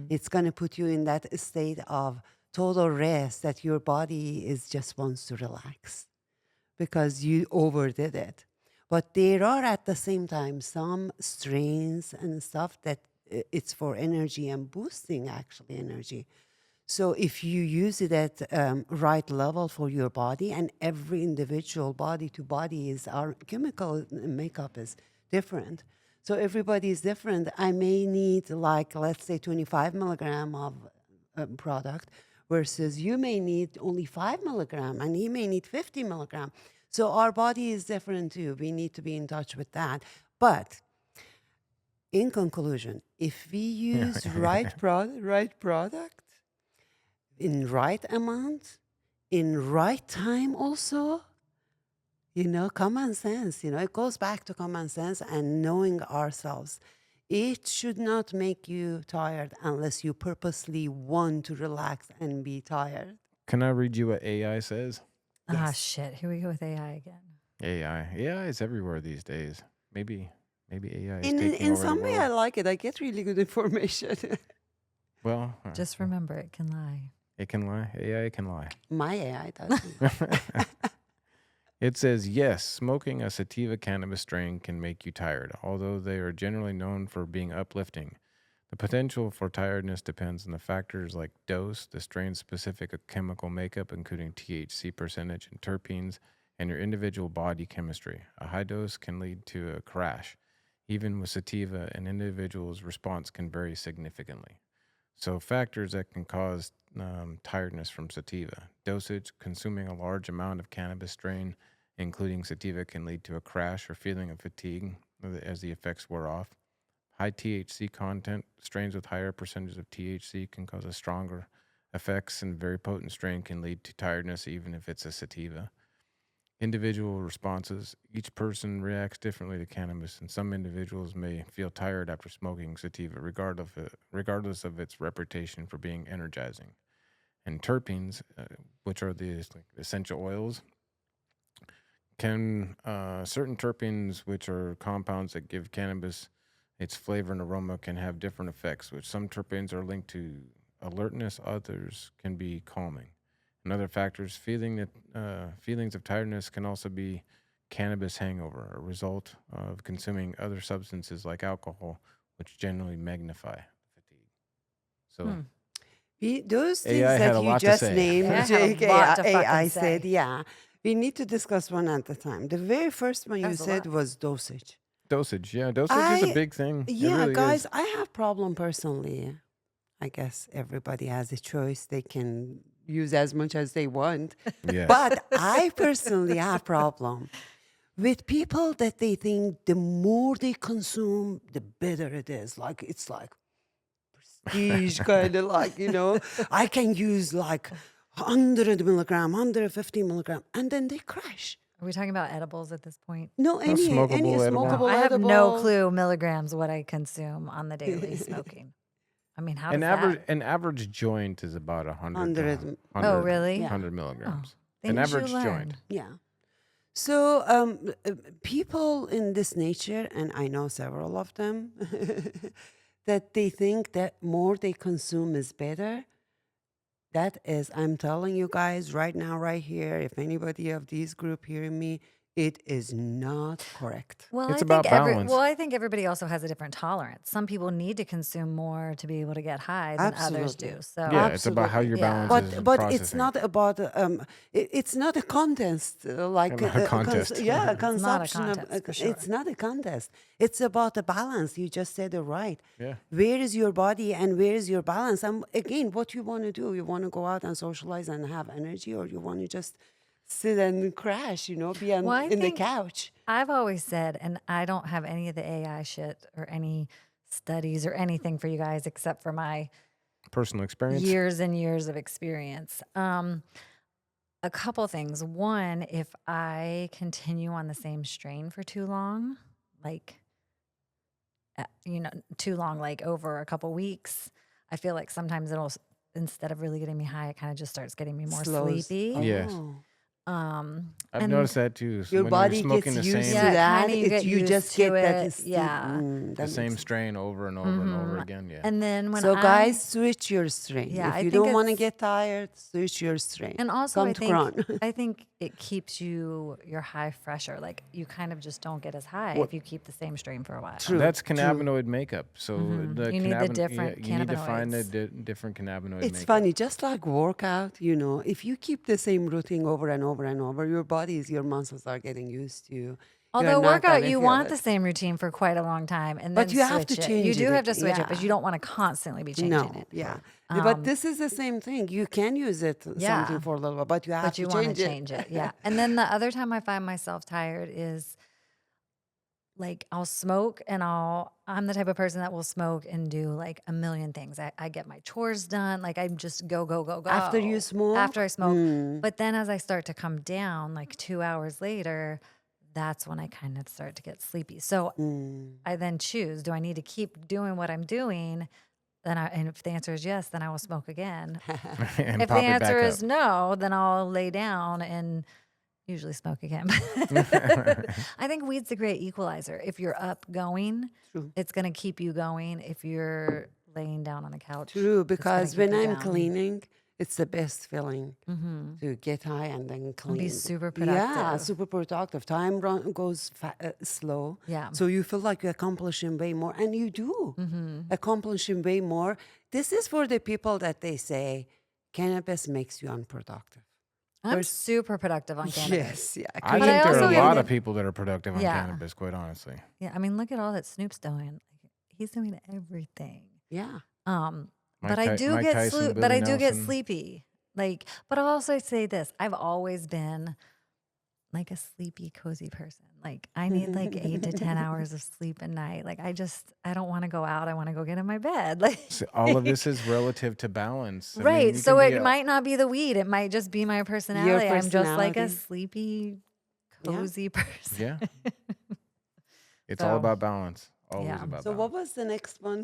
Speaker 2: It's gonna put you in that state of total rest that your body is just wants to relax because you overdid it. But there are at the same time some strains and stuff that it's for energy and boosting actually energy. So if you use it at right level for your body, and every individual body to body is our chemical makeup is different. So everybody is different. I may need like, let's say 25 milligram of product versus you may need only 5 milligram and he may need 50 milligram. So our body is different too. We need to be in touch with that. But in conclusion, if we use right product in right amount, in right time also, common sense, it goes back to common sense and knowing ourselves. It should not make you tired unless you purposely want to relax and be tired.
Speaker 3: Can I read you what AI says?
Speaker 4: Ah, shit. Here we go with AI again.
Speaker 3: AI is everywhere these days. Maybe AI is
Speaker 2: In
Speaker 3: taking over
Speaker 2: some
Speaker 3: the
Speaker 2: way, I
Speaker 3: world.
Speaker 2: like it. I get really good information.
Speaker 3: Well,
Speaker 4: Just remember, it can lie.
Speaker 3: it can lie. AI can lie.
Speaker 2: My AI doesn't.
Speaker 3: It says, yes, smoking a sativa cannabis strain can make you tired, although they are generally known for being uplifting. The potential for tiredness depends on the factors like dose, the strain-specific chemical makeup, including THC percentage and terpenes, and your individual body chemistry. A high dose can lead to a crash. Even with sativa, an individual's response can vary significantly. So factors that can cause tiredness from sativa. Dosage, consuming a large amount of cannabis strain, including sativa, can lead to a crash or feeling of fatigue as the effects wear off. High THC content, strains with higher percentages of THC can cause a stronger effects, and very potent strain can lead to tiredness even if it's a sativa. Individual responses. Each person reacts differently to cannabis, and some individuals may feel tired after smoking sativa, regardless of its reputation for being energizing. And terpenes, which are the essential oils, certain terpenes, which are compounds that give cannabis its flavor and aroma, can have different effects, which some terpenes are linked to alertness, others can be calming. And other factors, feelings of tiredness can also be cannabis hangover, a result of consuming other substances like alcohol, which generally magnify fatigue. So
Speaker 2: Those things
Speaker 3: AI had
Speaker 2: that
Speaker 3: a
Speaker 2: you
Speaker 3: lot to
Speaker 2: just
Speaker 3: say.
Speaker 2: named,
Speaker 4: AI had a
Speaker 2: Jake,
Speaker 4: lot to
Speaker 2: AI
Speaker 4: fucking
Speaker 2: said,
Speaker 4: say.
Speaker 2: yeah. We need to discuss one at a time. The very first one you
Speaker 4: That's a
Speaker 2: said
Speaker 4: lot.
Speaker 2: was dosage.
Speaker 3: Dosage is a big thing. It
Speaker 2: Yeah,
Speaker 3: really
Speaker 2: guys,
Speaker 3: is.
Speaker 2: I have problem personally. I guess everybody has a choice. They can use as much as they want.
Speaker 3: Yes.
Speaker 2: But I personally have problem with people that they think the more they consume, the better it is. Like, it's like prestige, kind of like, I can use like 100 milligram, 150 milligram, and then they crash.
Speaker 4: Are we talking about edibles at this point?
Speaker 2: No, any
Speaker 3: smokable edible.
Speaker 2: smokable
Speaker 4: I have no
Speaker 2: edible.
Speaker 4: clue milligrams what I consume on the daily smoking. I mean, how does
Speaker 3: An average joint is about 100.
Speaker 2: 100.
Speaker 4: Oh, really?
Speaker 3: 100 milligrams.
Speaker 4: Things
Speaker 3: An
Speaker 4: you
Speaker 3: average
Speaker 4: learn.
Speaker 3: joint.
Speaker 2: Yeah. So people in this nature, and I know several of them, that they think that more they consume is better. That is, I'm telling you guys right now, right here, if anybody of these group hearing me, it is not correct.
Speaker 4: Well,
Speaker 3: It's
Speaker 4: I
Speaker 3: about
Speaker 4: think
Speaker 3: balance.
Speaker 4: I think everybody also has a different tolerance. Some people need to consume more to be able to get high than others
Speaker 2: Absolutely.
Speaker 4: do. So
Speaker 3: Yeah, it's about how your
Speaker 4: Yeah.
Speaker 3: balance is
Speaker 2: But it's
Speaker 3: processing.
Speaker 2: not about it's not a contest like
Speaker 3: Not a contest.
Speaker 2: consumption
Speaker 4: contest,
Speaker 2: of
Speaker 4: for sure.
Speaker 2: it's not a contest. It's about a balance. You just said it right.
Speaker 3: Yeah.
Speaker 2: Where is your body and where is your balance? And again, what you want to do? You want to go out and socialize and have energy, or you want to just sit and crash? Be on,
Speaker 4: Well, I
Speaker 2: in the
Speaker 4: think-
Speaker 2: couch.
Speaker 4: I've always said, and I don't have any of the AI shit or any studies or anything for you guys except for my
Speaker 3: Personal experience.
Speaker 4: years and years of experience. A couple things. One, if I continue on the same strain for too long, like, too long, like over a couple weeks, I feel like sometimes it'll, instead of really getting me high, it kind of just starts getting me more
Speaker 2: Slows.
Speaker 4: sleepy.
Speaker 3: Yes.
Speaker 2: Oh.
Speaker 3: I've
Speaker 4: and-
Speaker 3: noticed that too. So
Speaker 2: Your
Speaker 3: when
Speaker 2: body
Speaker 3: you're
Speaker 2: gets
Speaker 3: smoking the
Speaker 2: used
Speaker 3: same,
Speaker 2: to
Speaker 4: Yeah,
Speaker 2: that.
Speaker 4: kinda you get
Speaker 2: you
Speaker 4: used
Speaker 2: just
Speaker 4: to
Speaker 2: get that.
Speaker 4: it.
Speaker 2: steep-
Speaker 4: Yeah.
Speaker 3: the
Speaker 2: that
Speaker 3: same
Speaker 2: makes-
Speaker 3: strain over and over and over again. Yeah.
Speaker 4: And then when
Speaker 2: So
Speaker 4: I,
Speaker 2: guys, switch your strain.
Speaker 4: Yeah,
Speaker 2: if
Speaker 4: I
Speaker 2: you
Speaker 4: think
Speaker 2: don't want to
Speaker 4: it's-
Speaker 2: get tired, switch your strain.
Speaker 4: and also
Speaker 2: Come
Speaker 4: I
Speaker 2: to
Speaker 4: think
Speaker 2: Kron.
Speaker 4: I think it keeps your high fresher. Like you kind of just don't get as high
Speaker 3: What-
Speaker 4: if you keep the same strain for a while.
Speaker 2: True.
Speaker 3: That's cannabinoid makeup. So the
Speaker 4: You need the different
Speaker 3: you need to find the
Speaker 4: cannabinoids.
Speaker 3: different cannabinoid
Speaker 2: It's
Speaker 3: makeup.
Speaker 2: funny, just like workout, if you keep the same routine over and over and over, your bodies, your muscles are getting used to.
Speaker 4: Although
Speaker 2: not
Speaker 4: workout,
Speaker 2: gonna
Speaker 4: you
Speaker 2: feel
Speaker 4: want
Speaker 2: it.
Speaker 4: the same routine for quite a long time, and
Speaker 2: But
Speaker 4: then
Speaker 2: you have to
Speaker 4: switch it.
Speaker 2: change
Speaker 4: You do
Speaker 2: it,
Speaker 4: have to switch it, but
Speaker 2: yeah.
Speaker 4: you don't want to constantly be changing
Speaker 2: No,
Speaker 4: it.
Speaker 2: yeah.
Speaker 4: Um,
Speaker 2: But this is the same thing. You can use it
Speaker 4: Yeah.
Speaker 2: something for a little while, but you have
Speaker 4: But
Speaker 2: to
Speaker 4: you want
Speaker 2: change
Speaker 4: to
Speaker 2: it.
Speaker 4: change it, yeah. And then the other time I find myself tired is like I'll smoke and I'm the type of person that will smoke and do like a million things. I get my chores done. Like I just go.
Speaker 2: After you smoke?
Speaker 4: After I smoke. But then as I start to come down, like 2 hours later, that's when I kind of start to get sleepy. So I then choose, do I need to keep doing what I'm doing? And if the answer is yes, then I will smoke again.
Speaker 3: And
Speaker 4: If the
Speaker 3: pop it back
Speaker 4: answer
Speaker 3: up.
Speaker 4: is no, then I'll lay down and usually smoke again. I think weed's a great equalizer. If you're up going, it's going to keep you going. If you're laying down on the couch,
Speaker 2: True,
Speaker 4: it's gonna
Speaker 2: because
Speaker 4: keep
Speaker 2: when
Speaker 4: you
Speaker 2: I'm
Speaker 4: down.
Speaker 2: cleaning, it's the best feeling to get high and then clean.
Speaker 4: super
Speaker 2: Yeah,
Speaker 4: productive.
Speaker 2: super productive. Time goes slow.
Speaker 4: Yeah.
Speaker 2: So you feel like you're accomplishing way more, and you do accomplishing way more. This is for the people that they say cannabis makes you unproductive.
Speaker 4: I'm super productive on cannabis.
Speaker 2: Yes, yeah.
Speaker 3: I
Speaker 4: But
Speaker 3: think
Speaker 4: I
Speaker 3: there
Speaker 4: also
Speaker 3: are a
Speaker 4: get
Speaker 3: lot
Speaker 4: it-
Speaker 3: of people that are productive on
Speaker 4: Yeah.
Speaker 3: cannabis, quite honestly.
Speaker 4: Yeah, I mean, look at all that Snoop's doing. He's doing everything.
Speaker 2: Yeah.
Speaker 4: But I do
Speaker 3: Mike
Speaker 4: get
Speaker 3: Tyson,
Speaker 4: but
Speaker 3: Billy
Speaker 4: I do get
Speaker 3: Nelson.
Speaker 4: sleepy. Like, but I'll also say this: I've always been like a sleepy, cozy person. Like, I need like 8 to 10 hours of sleep a night. Like, I don't want to go out. I want to go get in my bed. Like,
Speaker 3: So all of this is relative to balance. I mean,
Speaker 4: right.
Speaker 3: you
Speaker 4: So
Speaker 3: can be
Speaker 4: it might not be the weed. It might just be my personality. I'm just like a
Speaker 2: personality.
Speaker 4: sleepy, cozy person.
Speaker 3: Yeah. It's all
Speaker 4: So,
Speaker 3: about balance. Always
Speaker 4: yeah.
Speaker 3: about
Speaker 2: So
Speaker 3: balance.
Speaker 2: what was the next one?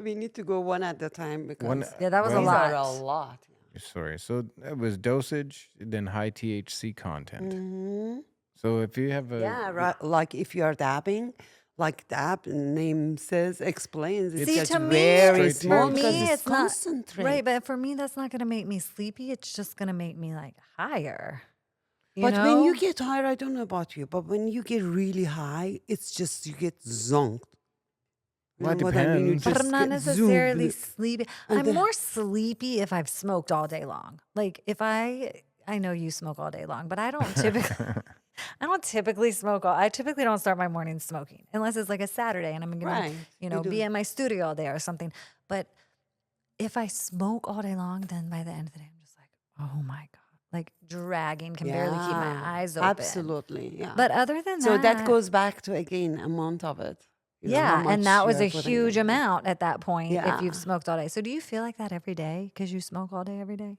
Speaker 2: We need to go one at a time because
Speaker 4: Yeah, that was
Speaker 3: Well,
Speaker 4: a
Speaker 2: these
Speaker 4: lot.
Speaker 2: are a lot.
Speaker 3: Sorry. So it was dosage, then high THC content.
Speaker 2: Mm-hmm.
Speaker 3: So if you have a
Speaker 2: Yeah, right. Like if you are dabbing, like the app name says, explains, it's
Speaker 4: See,
Speaker 2: just
Speaker 4: to me,
Speaker 2: very
Speaker 3: Straight
Speaker 2: small
Speaker 4: for
Speaker 2: because
Speaker 4: me,
Speaker 2: it's
Speaker 4: it's not
Speaker 2: concentrate.
Speaker 4: right. But for me, that's not going to make me sleepy. It's just going to make me like higher. You
Speaker 2: But
Speaker 4: know?
Speaker 2: when you get higher, I don't know about you, but when you get really high, it's just you get zonked. You
Speaker 3: Well, it
Speaker 2: know what I mean? You
Speaker 3: depends.
Speaker 4: But
Speaker 2: just
Speaker 4: I'm not
Speaker 2: get
Speaker 4: necessarily
Speaker 2: zoomed.
Speaker 4: sleepy.
Speaker 2: And
Speaker 4: I'm
Speaker 2: then-
Speaker 4: more sleepy if I've smoked all day long. Like if I know you smoke all day long, but I don't typically smoke I typically don't start my morning smoking unless it's like a Saturday and I'm going
Speaker 2: Right,
Speaker 4: to,
Speaker 2: you
Speaker 4: be
Speaker 2: do.
Speaker 4: in my studio all day or something. But if I smoke all day long, then by the end of the day, I'm just like, oh my God, like dragging, can barely keep my
Speaker 2: Yeah,
Speaker 4: eyes open.
Speaker 2: Absolutely, yeah.
Speaker 4: But other than
Speaker 2: so
Speaker 4: that,
Speaker 2: that goes back to, again, amount of it. You know, how
Speaker 4: yeah, and
Speaker 2: much
Speaker 4: that was
Speaker 2: you're
Speaker 4: a
Speaker 2: putting
Speaker 4: huge
Speaker 2: in.
Speaker 4: amount at that point if
Speaker 2: Yeah.
Speaker 4: you've smoked all day. So do you feel like that every day because you smoke all day every day?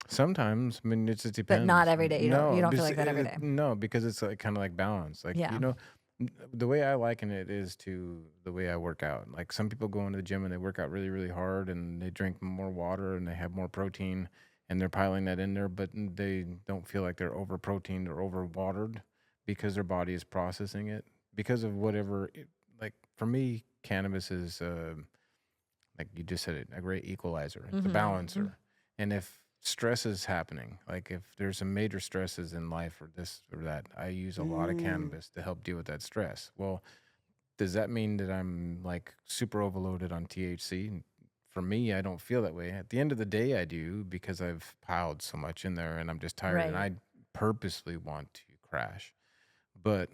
Speaker 3: Sometimes, I mean, it just depends.
Speaker 4: But not every day. You don't feel
Speaker 3: because
Speaker 4: like that every day.
Speaker 3: No, because it's like, kind of like balance. Like,
Speaker 4: Yeah.
Speaker 3: the way I liken it is to the way I work out. Like some people go into the gym and they work out really, really hard and they drink more water and they have more protein and they're piling that in there, but they don't feel like they're over proteined or over watered because their body is processing it because of whatever. Like for me, cannabis is, like you just said it, a great equalizer. It's a balancer. And if stress is happening, like if there's some major stresses in life or this or that, I use a lot of cannabis to help deal with that stress. Well, does that mean that I'm like super overloaded on THC? For me, I don't feel that way. At the end of the day, I do because I've piled so much in there and I'm just tired and I
Speaker 4: Right.
Speaker 3: purposely want to crash. But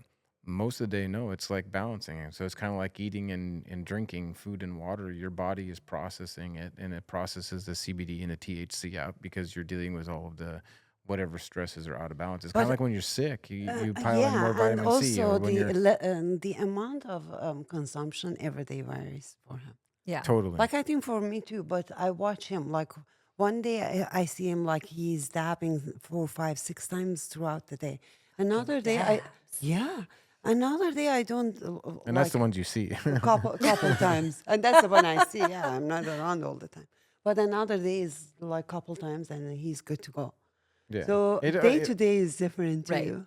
Speaker 3: most of the day, no, it's like balancing it. So it's kind of like eating and drinking food and water. Your body is processing it and it processes the CBD and the THC out because you're dealing with all of the whatever stresses are out of balance. It's kind of
Speaker 2: But,
Speaker 3: like when you're sick, you pile in more
Speaker 2: and
Speaker 3: vitamin C. Or
Speaker 2: also
Speaker 3: when you're
Speaker 2: the amount of consumption every day varies for him.
Speaker 4: Yeah.
Speaker 3: totally.
Speaker 2: Like I think for me too, but I watch him like one day I see him like he's dabbing 4, 5, 6 times throughout the day. Another day another day I don't.
Speaker 3: and that's the ones you see.
Speaker 2: couple times, and that's the one I see. Yeah, I'm not around all the time, but another day is like couple times, and he's good to go.
Speaker 3: Yeah.
Speaker 2: So day to day is different
Speaker 4: Right.
Speaker 2: too.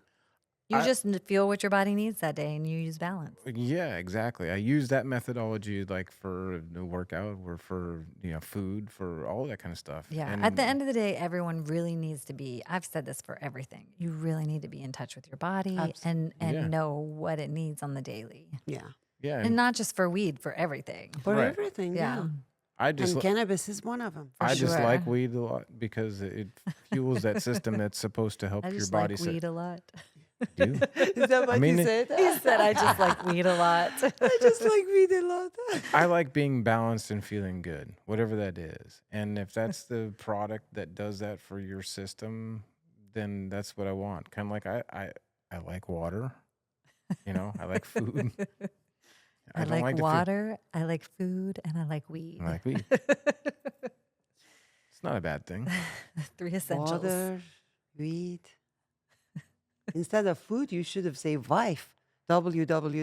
Speaker 4: You just feel what your body needs that day and you use balance.
Speaker 3: Yeah, exactly. I use that methodology like for the workout or for food, for all that kind of stuff.
Speaker 4: Yeah.
Speaker 3: And
Speaker 4: At the end of the day, everyone really needs to be, I've said this for everything. You really need to be in touch with your body and
Speaker 3: Yeah.
Speaker 4: know what it needs on the daily.
Speaker 2: Yeah,
Speaker 3: yeah,
Speaker 4: And not just for weed, for everything.
Speaker 2: for
Speaker 3: Right.
Speaker 2: everything.
Speaker 4: Yeah.
Speaker 2: Yeah,
Speaker 3: I just
Speaker 2: and cannabis is one of them.
Speaker 3: I just
Speaker 4: sure.
Speaker 3: like weed a lot because it fuels that system that's supposed to help
Speaker 4: I
Speaker 3: your
Speaker 4: just
Speaker 3: body.
Speaker 4: like weed a lot.
Speaker 3: Do
Speaker 2: Is that what
Speaker 3: mean,
Speaker 2: you
Speaker 3: it-
Speaker 2: said?
Speaker 4: He said, I just like weed a lot.
Speaker 2: I just like weed a lot.
Speaker 3: I like being balanced and feeling good, whatever that is. And if that's the product that does that for your system, then that's what I want. Kind of like I like water, I like food.
Speaker 4: I
Speaker 3: don't
Speaker 4: like
Speaker 3: to
Speaker 4: water, I like food, and I like weed.
Speaker 3: I like weed. It's not a bad thing.
Speaker 4: 3 essentials.
Speaker 2: Water, weed. Instead of food, you should have said wife. www.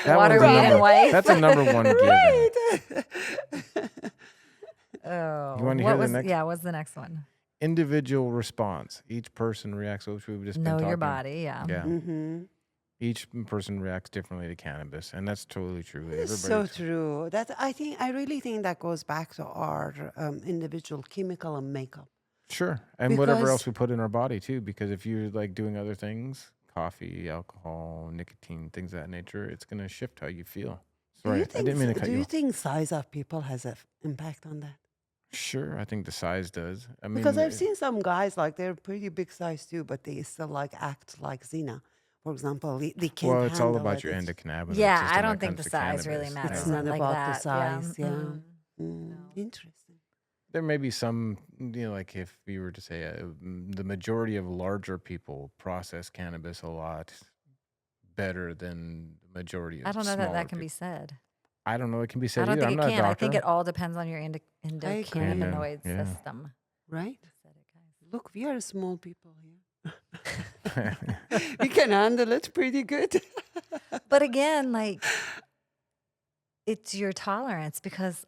Speaker 4: Water,
Speaker 3: one's a
Speaker 4: weed, and
Speaker 3: number-
Speaker 4: wife.
Speaker 3: That's a number one given.
Speaker 4: Oh,
Speaker 3: You wanna
Speaker 4: what
Speaker 3: hear the
Speaker 4: was?
Speaker 3: next-
Speaker 4: Yeah, what's the next one?
Speaker 3: Individual response. Each person reacts, which we've just been
Speaker 4: Know
Speaker 3: talking.
Speaker 4: your body. Yeah.
Speaker 3: Yeah.
Speaker 2: Mm-hmm.
Speaker 3: Each person reacts differently to cannabis, and that's totally true.
Speaker 2: It's so true. That I really think that goes back to our individual chemical and makeup.
Speaker 3: Sure. And whatever
Speaker 2: Because-
Speaker 3: else we put in our body too, because if you're like doing other things, coffee, alcohol, nicotine, things of that nature, it's going to shift how you feel. Sorry, I didn't mean to cut
Speaker 2: do
Speaker 3: you
Speaker 2: you
Speaker 3: off.
Speaker 2: think size of people has an impact on that?
Speaker 3: Sure, I think the size does. I mean,
Speaker 2: Because I've seen some guys like they're pretty big size too, but they still like act like Zina. For example, they can't.
Speaker 3: well, it's all
Speaker 2: handle
Speaker 3: about
Speaker 2: it.
Speaker 3: your
Speaker 2: It's-
Speaker 3: endocannabinoid
Speaker 4: Yeah,
Speaker 3: system
Speaker 4: I
Speaker 3: when
Speaker 4: don't
Speaker 3: it
Speaker 4: think
Speaker 3: comes
Speaker 4: the
Speaker 3: to
Speaker 4: size really
Speaker 3: cannabis,
Speaker 4: matters.
Speaker 2: It's not
Speaker 4: like
Speaker 2: about
Speaker 4: that.
Speaker 2: the size. Yeah.
Speaker 4: Mm. No.
Speaker 2: Interesting.
Speaker 3: There may be some, like if we were to say the majority of larger people process cannabis a lot better than the majority of
Speaker 4: I don't know that
Speaker 3: smaller
Speaker 4: that can be
Speaker 3: people.
Speaker 4: said.
Speaker 3: I don't know it can be
Speaker 4: I
Speaker 3: said
Speaker 4: don't
Speaker 3: either.
Speaker 4: think
Speaker 3: I'm
Speaker 4: it
Speaker 3: not
Speaker 4: can.
Speaker 3: a
Speaker 4: I think
Speaker 3: doctor.
Speaker 4: it all depends on your endocannabinoid
Speaker 3: Yeah.
Speaker 4: system.
Speaker 2: Right?
Speaker 4: Said it, guys.
Speaker 2: Look, we are small people here. We can handle it pretty good.
Speaker 4: But again, like it's your tolerance because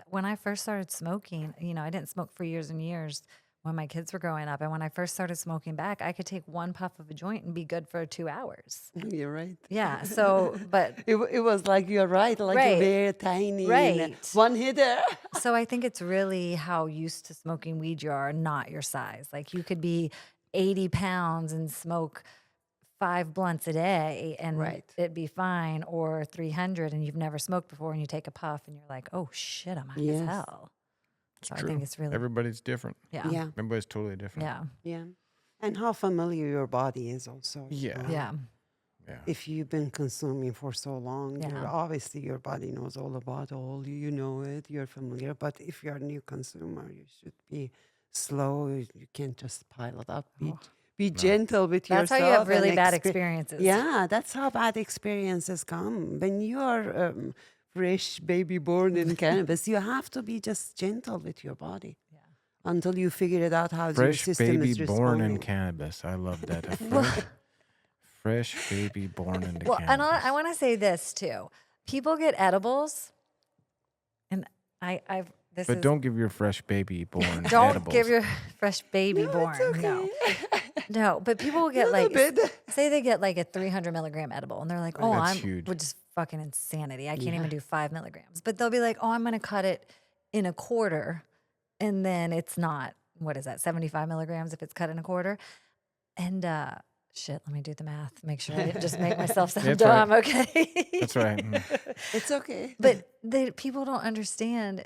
Speaker 4: when I first started smoking, I didn't smoke for years and years when my kids were growing up. And when I first started smoking back, I could take one puff of a joint and be good for 2 hours.
Speaker 2: You're right.
Speaker 4: Yeah. So, but
Speaker 2: It was like you're right, like
Speaker 4: Right.
Speaker 2: very tiny,
Speaker 4: Right.
Speaker 2: one hitter.
Speaker 4: so I think it's really how used to smoking weed you are, not your size. Like you could be 80 pounds and smoke 5 blunts a day and
Speaker 2: Right.
Speaker 4: it'd be fine, or 300 and you've never smoked before and you take a puff and you're like, oh shit, I'm high
Speaker 2: Yes.
Speaker 4: as hell. So I
Speaker 3: True.
Speaker 4: think it's really,
Speaker 3: Everybody's different.
Speaker 4: yeah.
Speaker 2: Yeah,
Speaker 3: Everybody's totally different.
Speaker 4: Yeah.
Speaker 2: yeah. And how familiar your body is also. as
Speaker 3: Yeah.
Speaker 2: well.
Speaker 4: Yeah.
Speaker 3: Yeah.
Speaker 2: If you've been consuming for so long,
Speaker 4: Yeah.
Speaker 2: obviously your body knows all about all. You know it, you're familiar. But if you're a new consumer, you should be slow. You can't just pile it up. Be gentle with
Speaker 4: That's how
Speaker 2: yourself.
Speaker 4: you have really
Speaker 2: and
Speaker 4: bad experiences.
Speaker 2: Yeah, that's how bad experiences come. When you are fresh baby born in cannabis, you have to be just gentle with your body until you figure it out how your
Speaker 3: Fresh
Speaker 2: system
Speaker 3: baby
Speaker 2: is
Speaker 3: born in
Speaker 2: responding.
Speaker 3: cannabis. I love that. A fresh baby born into
Speaker 4: Well, and
Speaker 3: cannabis.
Speaker 4: I want to say this too. People get edibles, and I've this
Speaker 3: But
Speaker 4: is
Speaker 3: don't give your fresh baby born
Speaker 4: don't
Speaker 3: edibles.
Speaker 4: give your fresh baby
Speaker 2: No,
Speaker 4: born.
Speaker 2: it's
Speaker 4: No,
Speaker 2: okay.
Speaker 4: no. But people will get
Speaker 2: Little
Speaker 4: like
Speaker 2: bit.
Speaker 4: say they get like a 300 milligram edible, and they're like, oh,
Speaker 3: That's
Speaker 4: I'm
Speaker 3: huge.
Speaker 4: which is fucking insanity. I can't even do 5 milligrams. But they'll be like, oh, I'm gonna cut it in a quarter, and then it's not. What is that? 75 milligrams if it's cut in a quarter, and shit. Let me do the math. Make sure I didn't just make myself sound
Speaker 3: That's right.
Speaker 4: dumb. Okay.
Speaker 3: That's right.
Speaker 2: It's okay.
Speaker 4: But people don't understand.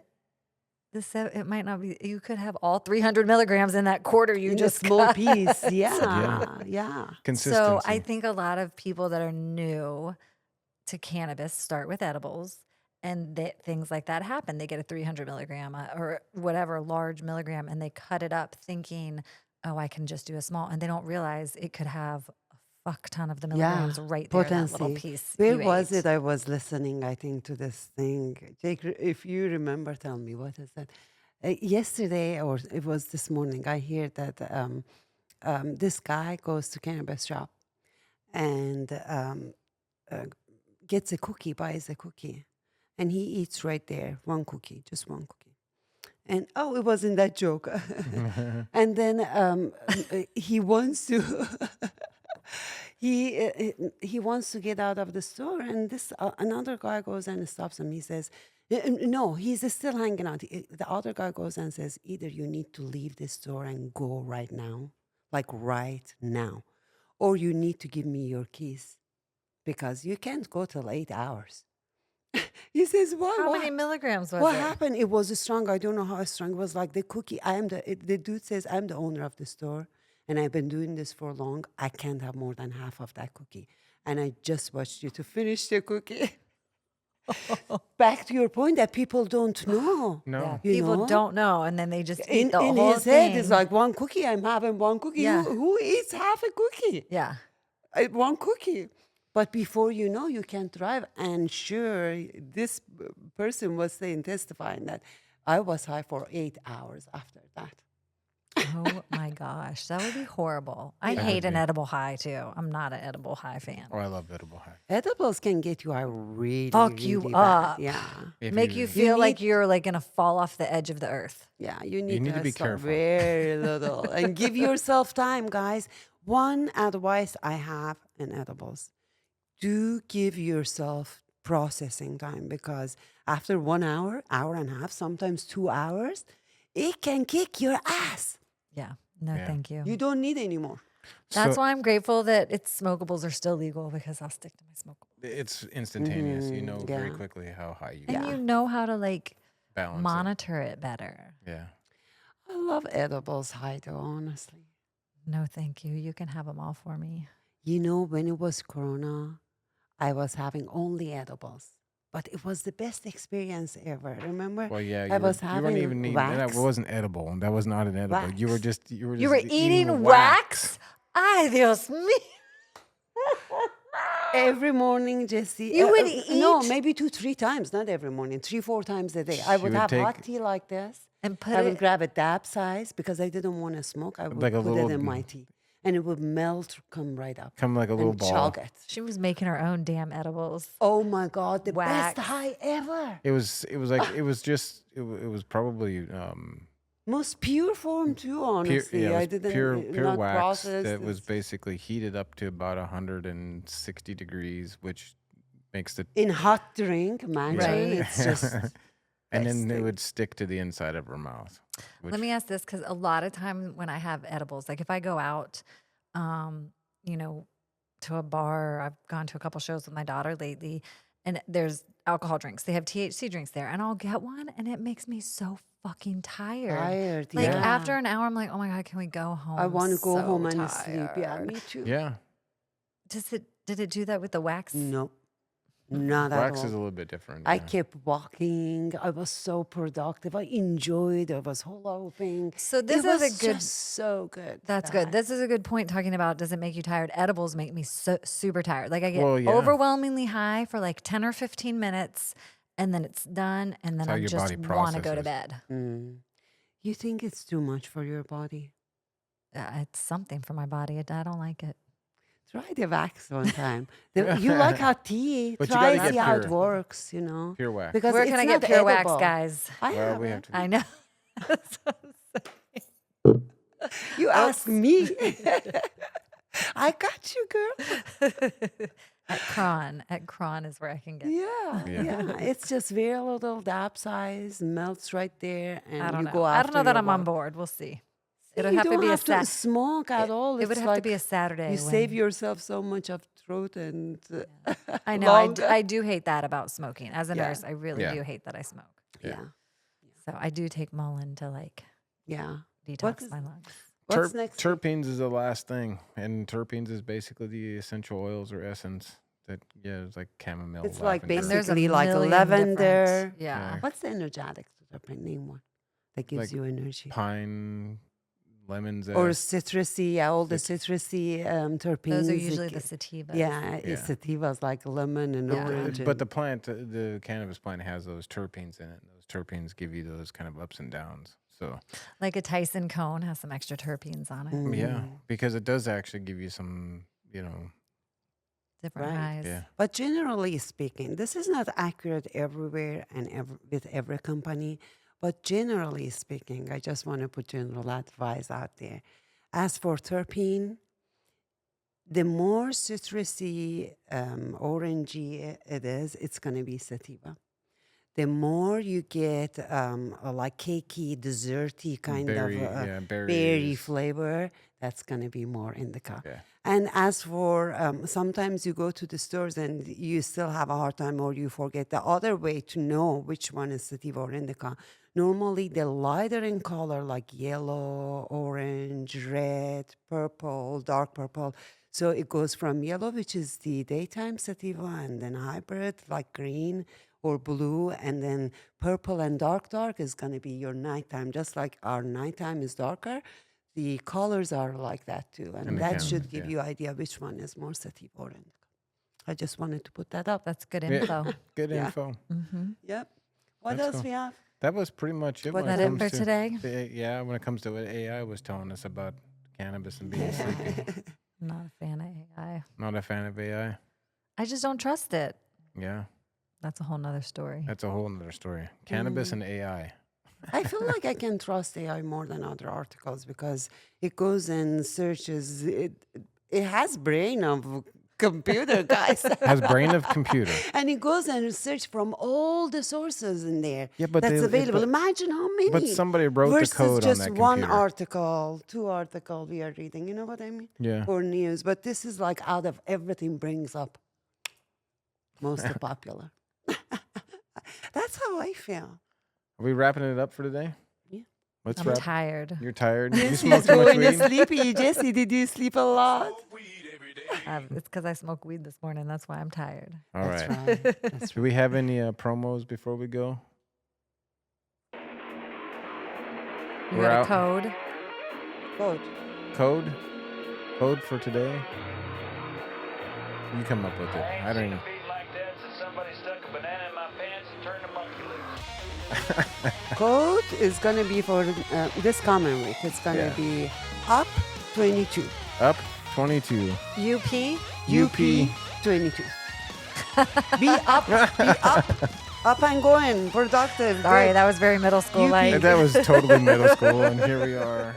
Speaker 4: It might not be. You could have all 300 milligrams in that quarter you
Speaker 2: in
Speaker 4: just
Speaker 2: a small
Speaker 4: cut.
Speaker 2: piece. Yeah.
Speaker 3: Consistency.
Speaker 4: So I think a lot of people that are new to cannabis start with edibles, and things like that happen. They get a 300 milligram or whatever large milligram, and they cut it up thinking, "Oh, I can just do a small," and they don't realize it could have a fuck ton of the milligrams right there in that little
Speaker 2: potency.
Speaker 4: piece.
Speaker 2: Where
Speaker 4: you
Speaker 2: was
Speaker 4: ate.
Speaker 2: it? I was listening, I think, to this thing. Jake, if you remember, tell me, what is that? Yesterday, or it was this morning, I hear that this guy goes to cannabis shop and gets a cookie, buys a cookie, and he eats right there, one cookie, just one cookie. And it wasn't that joke. And then he wants to he wants to get out of the store, and this another guy goes and stops him. He says, "No, he's still hanging out." The other guy goes and says, "Either you need to leave the store and go right now, like right now, or you need to give me your keys because you can't go till 8 hours." He says, "What?
Speaker 4: How
Speaker 2: what?
Speaker 4: many milligrams was
Speaker 2: What
Speaker 4: it?
Speaker 2: happened? It was strong. I don't know how strong it was. Like the cookie. The dude says, I'm the owner of the store, and I've been doing this for long, I can't have more than half of that cookie. And I just watched you to finish the cookie. Back to your point that people don't know.
Speaker 3: No.
Speaker 4: Yeah,
Speaker 2: You
Speaker 4: people
Speaker 2: know?
Speaker 4: don't know, and then they just eat
Speaker 2: In
Speaker 4: the whole
Speaker 2: his
Speaker 4: thing.
Speaker 2: head, it's like one cookie. I'm having one cookie.
Speaker 4: Yeah.
Speaker 2: Who eats half a cookie?
Speaker 4: yeah.
Speaker 2: One cookie. But before you know, you can thrive. And sure, this person was saying, testifying that I was high for 8 hours after that.
Speaker 4: Oh my gosh, that would be horrible. I
Speaker 3: That
Speaker 4: hate
Speaker 3: would
Speaker 4: an
Speaker 3: be.
Speaker 4: edible high too. I'm not an edible high fan.
Speaker 3: Oh, I love edible high.
Speaker 2: Edibles can get you high really,
Speaker 4: Fuck you
Speaker 2: really bad.
Speaker 4: up.
Speaker 2: Yeah.
Speaker 3: If
Speaker 4: Make you feel like
Speaker 2: need-
Speaker 4: you're like gonna fall off the edge of the earth.
Speaker 2: Yeah, you need,
Speaker 3: need to be
Speaker 2: start
Speaker 3: careful.
Speaker 2: very little and give yourself time, guys. One advice I have in edibles: do give yourself processing time, because after 1 hour, hour and a half, sometimes 2 hours, it can kick your ass.
Speaker 4: Yeah. No,
Speaker 3: Yeah.
Speaker 4: thank you.
Speaker 2: You don't need anymore.
Speaker 4: That's
Speaker 3: So
Speaker 4: why I'm grateful that smokables are still legal, because I'll stick to my smokables.
Speaker 3: it's instantaneous. You know very
Speaker 2: yeah.
Speaker 3: quickly how high you
Speaker 4: And
Speaker 3: get.
Speaker 4: you know how to like
Speaker 3: Balance it.
Speaker 4: monitor it better.
Speaker 3: Yeah.
Speaker 2: I love edibles high though, honestly.
Speaker 4: No, thank you. You can have them all for me.
Speaker 2: You know, when it was Corona, I was having only edibles, but it was the best experience ever. Remember?
Speaker 3: Well, yeah.
Speaker 2: I was
Speaker 3: you
Speaker 2: having
Speaker 3: weren't even eating. That
Speaker 2: wax.
Speaker 3: wasn't edible. That was not an edible. You were
Speaker 2: Wax.
Speaker 3: just.
Speaker 4: You were eating wax? Ay, Dios mío.
Speaker 2: Every morning, Jessie.
Speaker 4: You would
Speaker 2: No,
Speaker 4: eat-
Speaker 2: maybe 2-3 times, not every morning, 3-4 times a day. I
Speaker 3: She
Speaker 2: would
Speaker 3: would
Speaker 2: have hot
Speaker 3: take-
Speaker 2: tea like this.
Speaker 4: And put
Speaker 2: I would
Speaker 4: it.
Speaker 2: grab a dab size because I didn't want to smoke. I would
Speaker 3: Like a
Speaker 2: put it
Speaker 3: little-
Speaker 2: in my tea, and it would melt, come right up.
Speaker 3: Come like a little
Speaker 2: and
Speaker 3: ball.
Speaker 2: chug it.
Speaker 4: She was making her own damn edibles.
Speaker 2: Oh my God, the
Speaker 4: Wax.
Speaker 2: best high ever.
Speaker 3: It was like it was just it was probably
Speaker 2: Most pure form too,
Speaker 3: pure,
Speaker 2: honestly.
Speaker 3: yeah, it
Speaker 2: I
Speaker 3: was
Speaker 2: didn't
Speaker 3: pure
Speaker 2: not
Speaker 3: wax
Speaker 2: processed.
Speaker 3: that was
Speaker 2: It's
Speaker 3: basically heated up to about 160 degrees, which makes the
Speaker 2: in hot drink, imagine.
Speaker 4: Right.
Speaker 2: It's just
Speaker 3: and then
Speaker 2: best
Speaker 3: it
Speaker 2: thing.
Speaker 3: would stick to the inside of her mouth.
Speaker 4: Let me ask this, because a lot of time when I have edibles, like if I go out, you know, to a bar, I've gone to a couple shows with my daughter lately, and there's alcohol drinks. They have THC drinks there, and I'll get one, and it makes me so fucking tired.
Speaker 2: tired.
Speaker 4: Like
Speaker 2: yeah.
Speaker 4: after an hour, I'm like, oh my God, can we go home?
Speaker 2: I want to go
Speaker 4: So
Speaker 2: home and sleep. Yeah,
Speaker 4: tired.
Speaker 2: me too.
Speaker 3: Yeah,
Speaker 4: Did it do that with the wax?
Speaker 2: No, not at
Speaker 3: wax
Speaker 2: all.
Speaker 3: is a little bit different.
Speaker 2: I
Speaker 3: yeah.
Speaker 2: kept walking. I was so productive. I enjoyed. I was hula hooping.
Speaker 4: So this
Speaker 2: It was
Speaker 4: is a good.
Speaker 2: just so good.
Speaker 4: That's good. This is a good point talking about, does it make you tired? Edibles make me super tired. Like I get
Speaker 3: Well, yeah.
Speaker 4: overwhelmingly high for like 10 or 15 minutes, and then it's done, and then
Speaker 3: how
Speaker 4: I
Speaker 3: your
Speaker 4: just
Speaker 3: body
Speaker 4: want to go to
Speaker 3: processes.
Speaker 4: bed.
Speaker 2: Mm. You think it's too much for your body?
Speaker 4: It's something for my body. I don't like it.
Speaker 2: Try the wax one time. You like hot tea?
Speaker 3: But you
Speaker 2: Try
Speaker 3: gotta
Speaker 2: see
Speaker 3: get
Speaker 2: how it
Speaker 3: pure.
Speaker 2: works. You know,
Speaker 3: Pure wax.
Speaker 2: because
Speaker 4: Where
Speaker 2: it's
Speaker 4: can I get
Speaker 2: not
Speaker 4: pure wax,
Speaker 2: edible.
Speaker 4: guys?
Speaker 2: I
Speaker 3: Well,
Speaker 2: have
Speaker 3: we
Speaker 2: it.
Speaker 3: have to.
Speaker 4: I know.
Speaker 2: You ask me. I got you, girl.
Speaker 4: At Kron is where I can get.
Speaker 2: Yeah,
Speaker 3: Yeah.
Speaker 2: yeah. It's just very little dab size, melts right there, and
Speaker 4: I don't
Speaker 2: you
Speaker 4: know.
Speaker 2: go
Speaker 4: I don't know
Speaker 2: after
Speaker 4: that
Speaker 2: your
Speaker 4: I'm on
Speaker 2: walk.
Speaker 4: board. We'll see.
Speaker 2: See,
Speaker 4: It'll
Speaker 2: you
Speaker 4: have to
Speaker 2: don't
Speaker 4: be a
Speaker 2: have to smoke at all.
Speaker 4: It would
Speaker 2: It's
Speaker 4: have to be a
Speaker 2: like
Speaker 4: Saturday.
Speaker 2: you save
Speaker 4: when-
Speaker 2: yourself so much of throat and
Speaker 4: I know.
Speaker 2: longer.
Speaker 4: I do hate that about smoking. As a
Speaker 2: Yeah.
Speaker 4: nurse, I really
Speaker 3: Yeah.
Speaker 4: do hate that I smoke.
Speaker 2: yeah,
Speaker 4: So I do take Mullen to like
Speaker 2: yeah.
Speaker 4: detox
Speaker 2: is-
Speaker 4: my lungs.
Speaker 2: What's next?
Speaker 3: Terpenes is the last thing, and terpenes is basically the essential oils or essence that it's like chamomile.
Speaker 2: It's like
Speaker 3: lavender.
Speaker 4: And there's a
Speaker 2: basically like
Speaker 4: million
Speaker 2: lavender.
Speaker 4: different- Yeah.
Speaker 3: Yeah.
Speaker 2: What's the energetic terpene? Name one that gives
Speaker 3: Like
Speaker 2: you energy.
Speaker 3: pine, lemon zest.
Speaker 2: Or citrusy, all the citrusy terpenes.
Speaker 4: Those are
Speaker 2: it
Speaker 4: usually
Speaker 2: gi-
Speaker 4: the sativas.
Speaker 2: Yeah,
Speaker 3: Yeah.
Speaker 2: sativas like lemon and
Speaker 4: Yeah.
Speaker 2: orange.
Speaker 3: But the
Speaker 2: and-
Speaker 3: plant, the cannabis plant, has those terpenes in it. Those terpenes give you those kind of ups and downs. So
Speaker 4: Like a Tyson cone has some extra terpenes on it.
Speaker 3: yeah, because it does actually give you some,
Speaker 4: Different
Speaker 2: Right.
Speaker 4: highs.
Speaker 3: yeah.
Speaker 2: But generally speaking, this is not accurate everywhere and with every company. But generally speaking, I just want to put general advice out there. As for terpene, the more citrusy, orangey it is, it's going to be sativa. The more you get like cakey, desserty kind
Speaker 3: Berry,
Speaker 2: of
Speaker 3: yeah,
Speaker 2: berry
Speaker 3: berries.
Speaker 2: flavor, that's going to be more indica.
Speaker 3: Yeah.
Speaker 2: And as for sometimes you go to the stores and you still have a hard time or you forget. The other way to know which one is sativa or indica, normally the lighter in color like yellow, orange, red, purple, dark purple. So it goes from yellow, which is the daytime sativa, and then hybrid like green or blue, and then purple and dark is going to be your nighttime. Just like our nighttime is darker, the colors are like that too, and
Speaker 3: And the
Speaker 2: that should
Speaker 3: cannabis,
Speaker 2: give
Speaker 3: yeah.
Speaker 2: you idea which one is more sativa or indica. I just wanted to put that up.
Speaker 4: That's good
Speaker 3: Yeah.
Speaker 4: info.
Speaker 3: Good
Speaker 2: Yeah.
Speaker 3: info.
Speaker 2: Yep. What
Speaker 3: That's
Speaker 2: else
Speaker 3: cool.
Speaker 2: we have?
Speaker 3: That was pretty much it.
Speaker 2: Was
Speaker 3: when
Speaker 4: that it
Speaker 3: comes
Speaker 4: for
Speaker 3: to
Speaker 4: today?
Speaker 3: Yeah, when it comes to what AI was telling us about cannabis and being sleepy.
Speaker 4: I'm not a fan of AI.
Speaker 3: Not a fan of AI.
Speaker 4: I just don't trust it.
Speaker 3: Yeah,
Speaker 4: That's a whole nother story.
Speaker 3: that's a whole nother story. Cannabis and AI.
Speaker 2: I feel like I can trust AI more than other articles because it goes and searches. It has brain of computer, guys.
Speaker 3: Has brain of computer.
Speaker 2: And it goes and search from all the sources in there
Speaker 3: Yeah, but
Speaker 2: that's
Speaker 3: they-
Speaker 2: available.
Speaker 3: but-
Speaker 2: Imagine how many.
Speaker 3: But somebody wrote the
Speaker 2: versus
Speaker 3: code
Speaker 2: just
Speaker 3: on that
Speaker 2: one
Speaker 3: computer.
Speaker 2: article, two article we are reading. You know what I mean?
Speaker 3: Yeah.
Speaker 2: Or news. But this is like out of everything brings up most popular. That's how I feel.
Speaker 3: Are we wrapping it up for today?
Speaker 2: Yeah.
Speaker 3: Let's
Speaker 4: I'm
Speaker 3: wrap.
Speaker 4: tired.
Speaker 3: You're tired. You
Speaker 2: Jessie
Speaker 3: smoke
Speaker 2: is
Speaker 3: too much
Speaker 2: going
Speaker 3: weed.
Speaker 2: sleepy. Jessie, did you sleep a lot?
Speaker 4: It's because I smoked weed this morning. That's why I'm tired.
Speaker 3: All
Speaker 2: That's
Speaker 3: right.
Speaker 2: right. That's
Speaker 3: Do we have any promos before we go?
Speaker 4: You
Speaker 3: We're
Speaker 4: got
Speaker 3: out.
Speaker 4: a code?
Speaker 2: good.
Speaker 3: Code for today. You come up with it. I don't even.
Speaker 1: Feet like that since somebody stuck a banana in my pants and turned the monkey loose.
Speaker 2: Code is going to be for this coming week. It's going to
Speaker 3: Yeah.
Speaker 2: be up 22.
Speaker 3: Up 22.
Speaker 4: UP?
Speaker 3: UP.
Speaker 2: 22. Be up, up and going, productive.
Speaker 4: Sorry,
Speaker 2: great.
Speaker 4: that was very middle school
Speaker 2: UP.
Speaker 4: like.
Speaker 3: That was totally middle school, and here we are.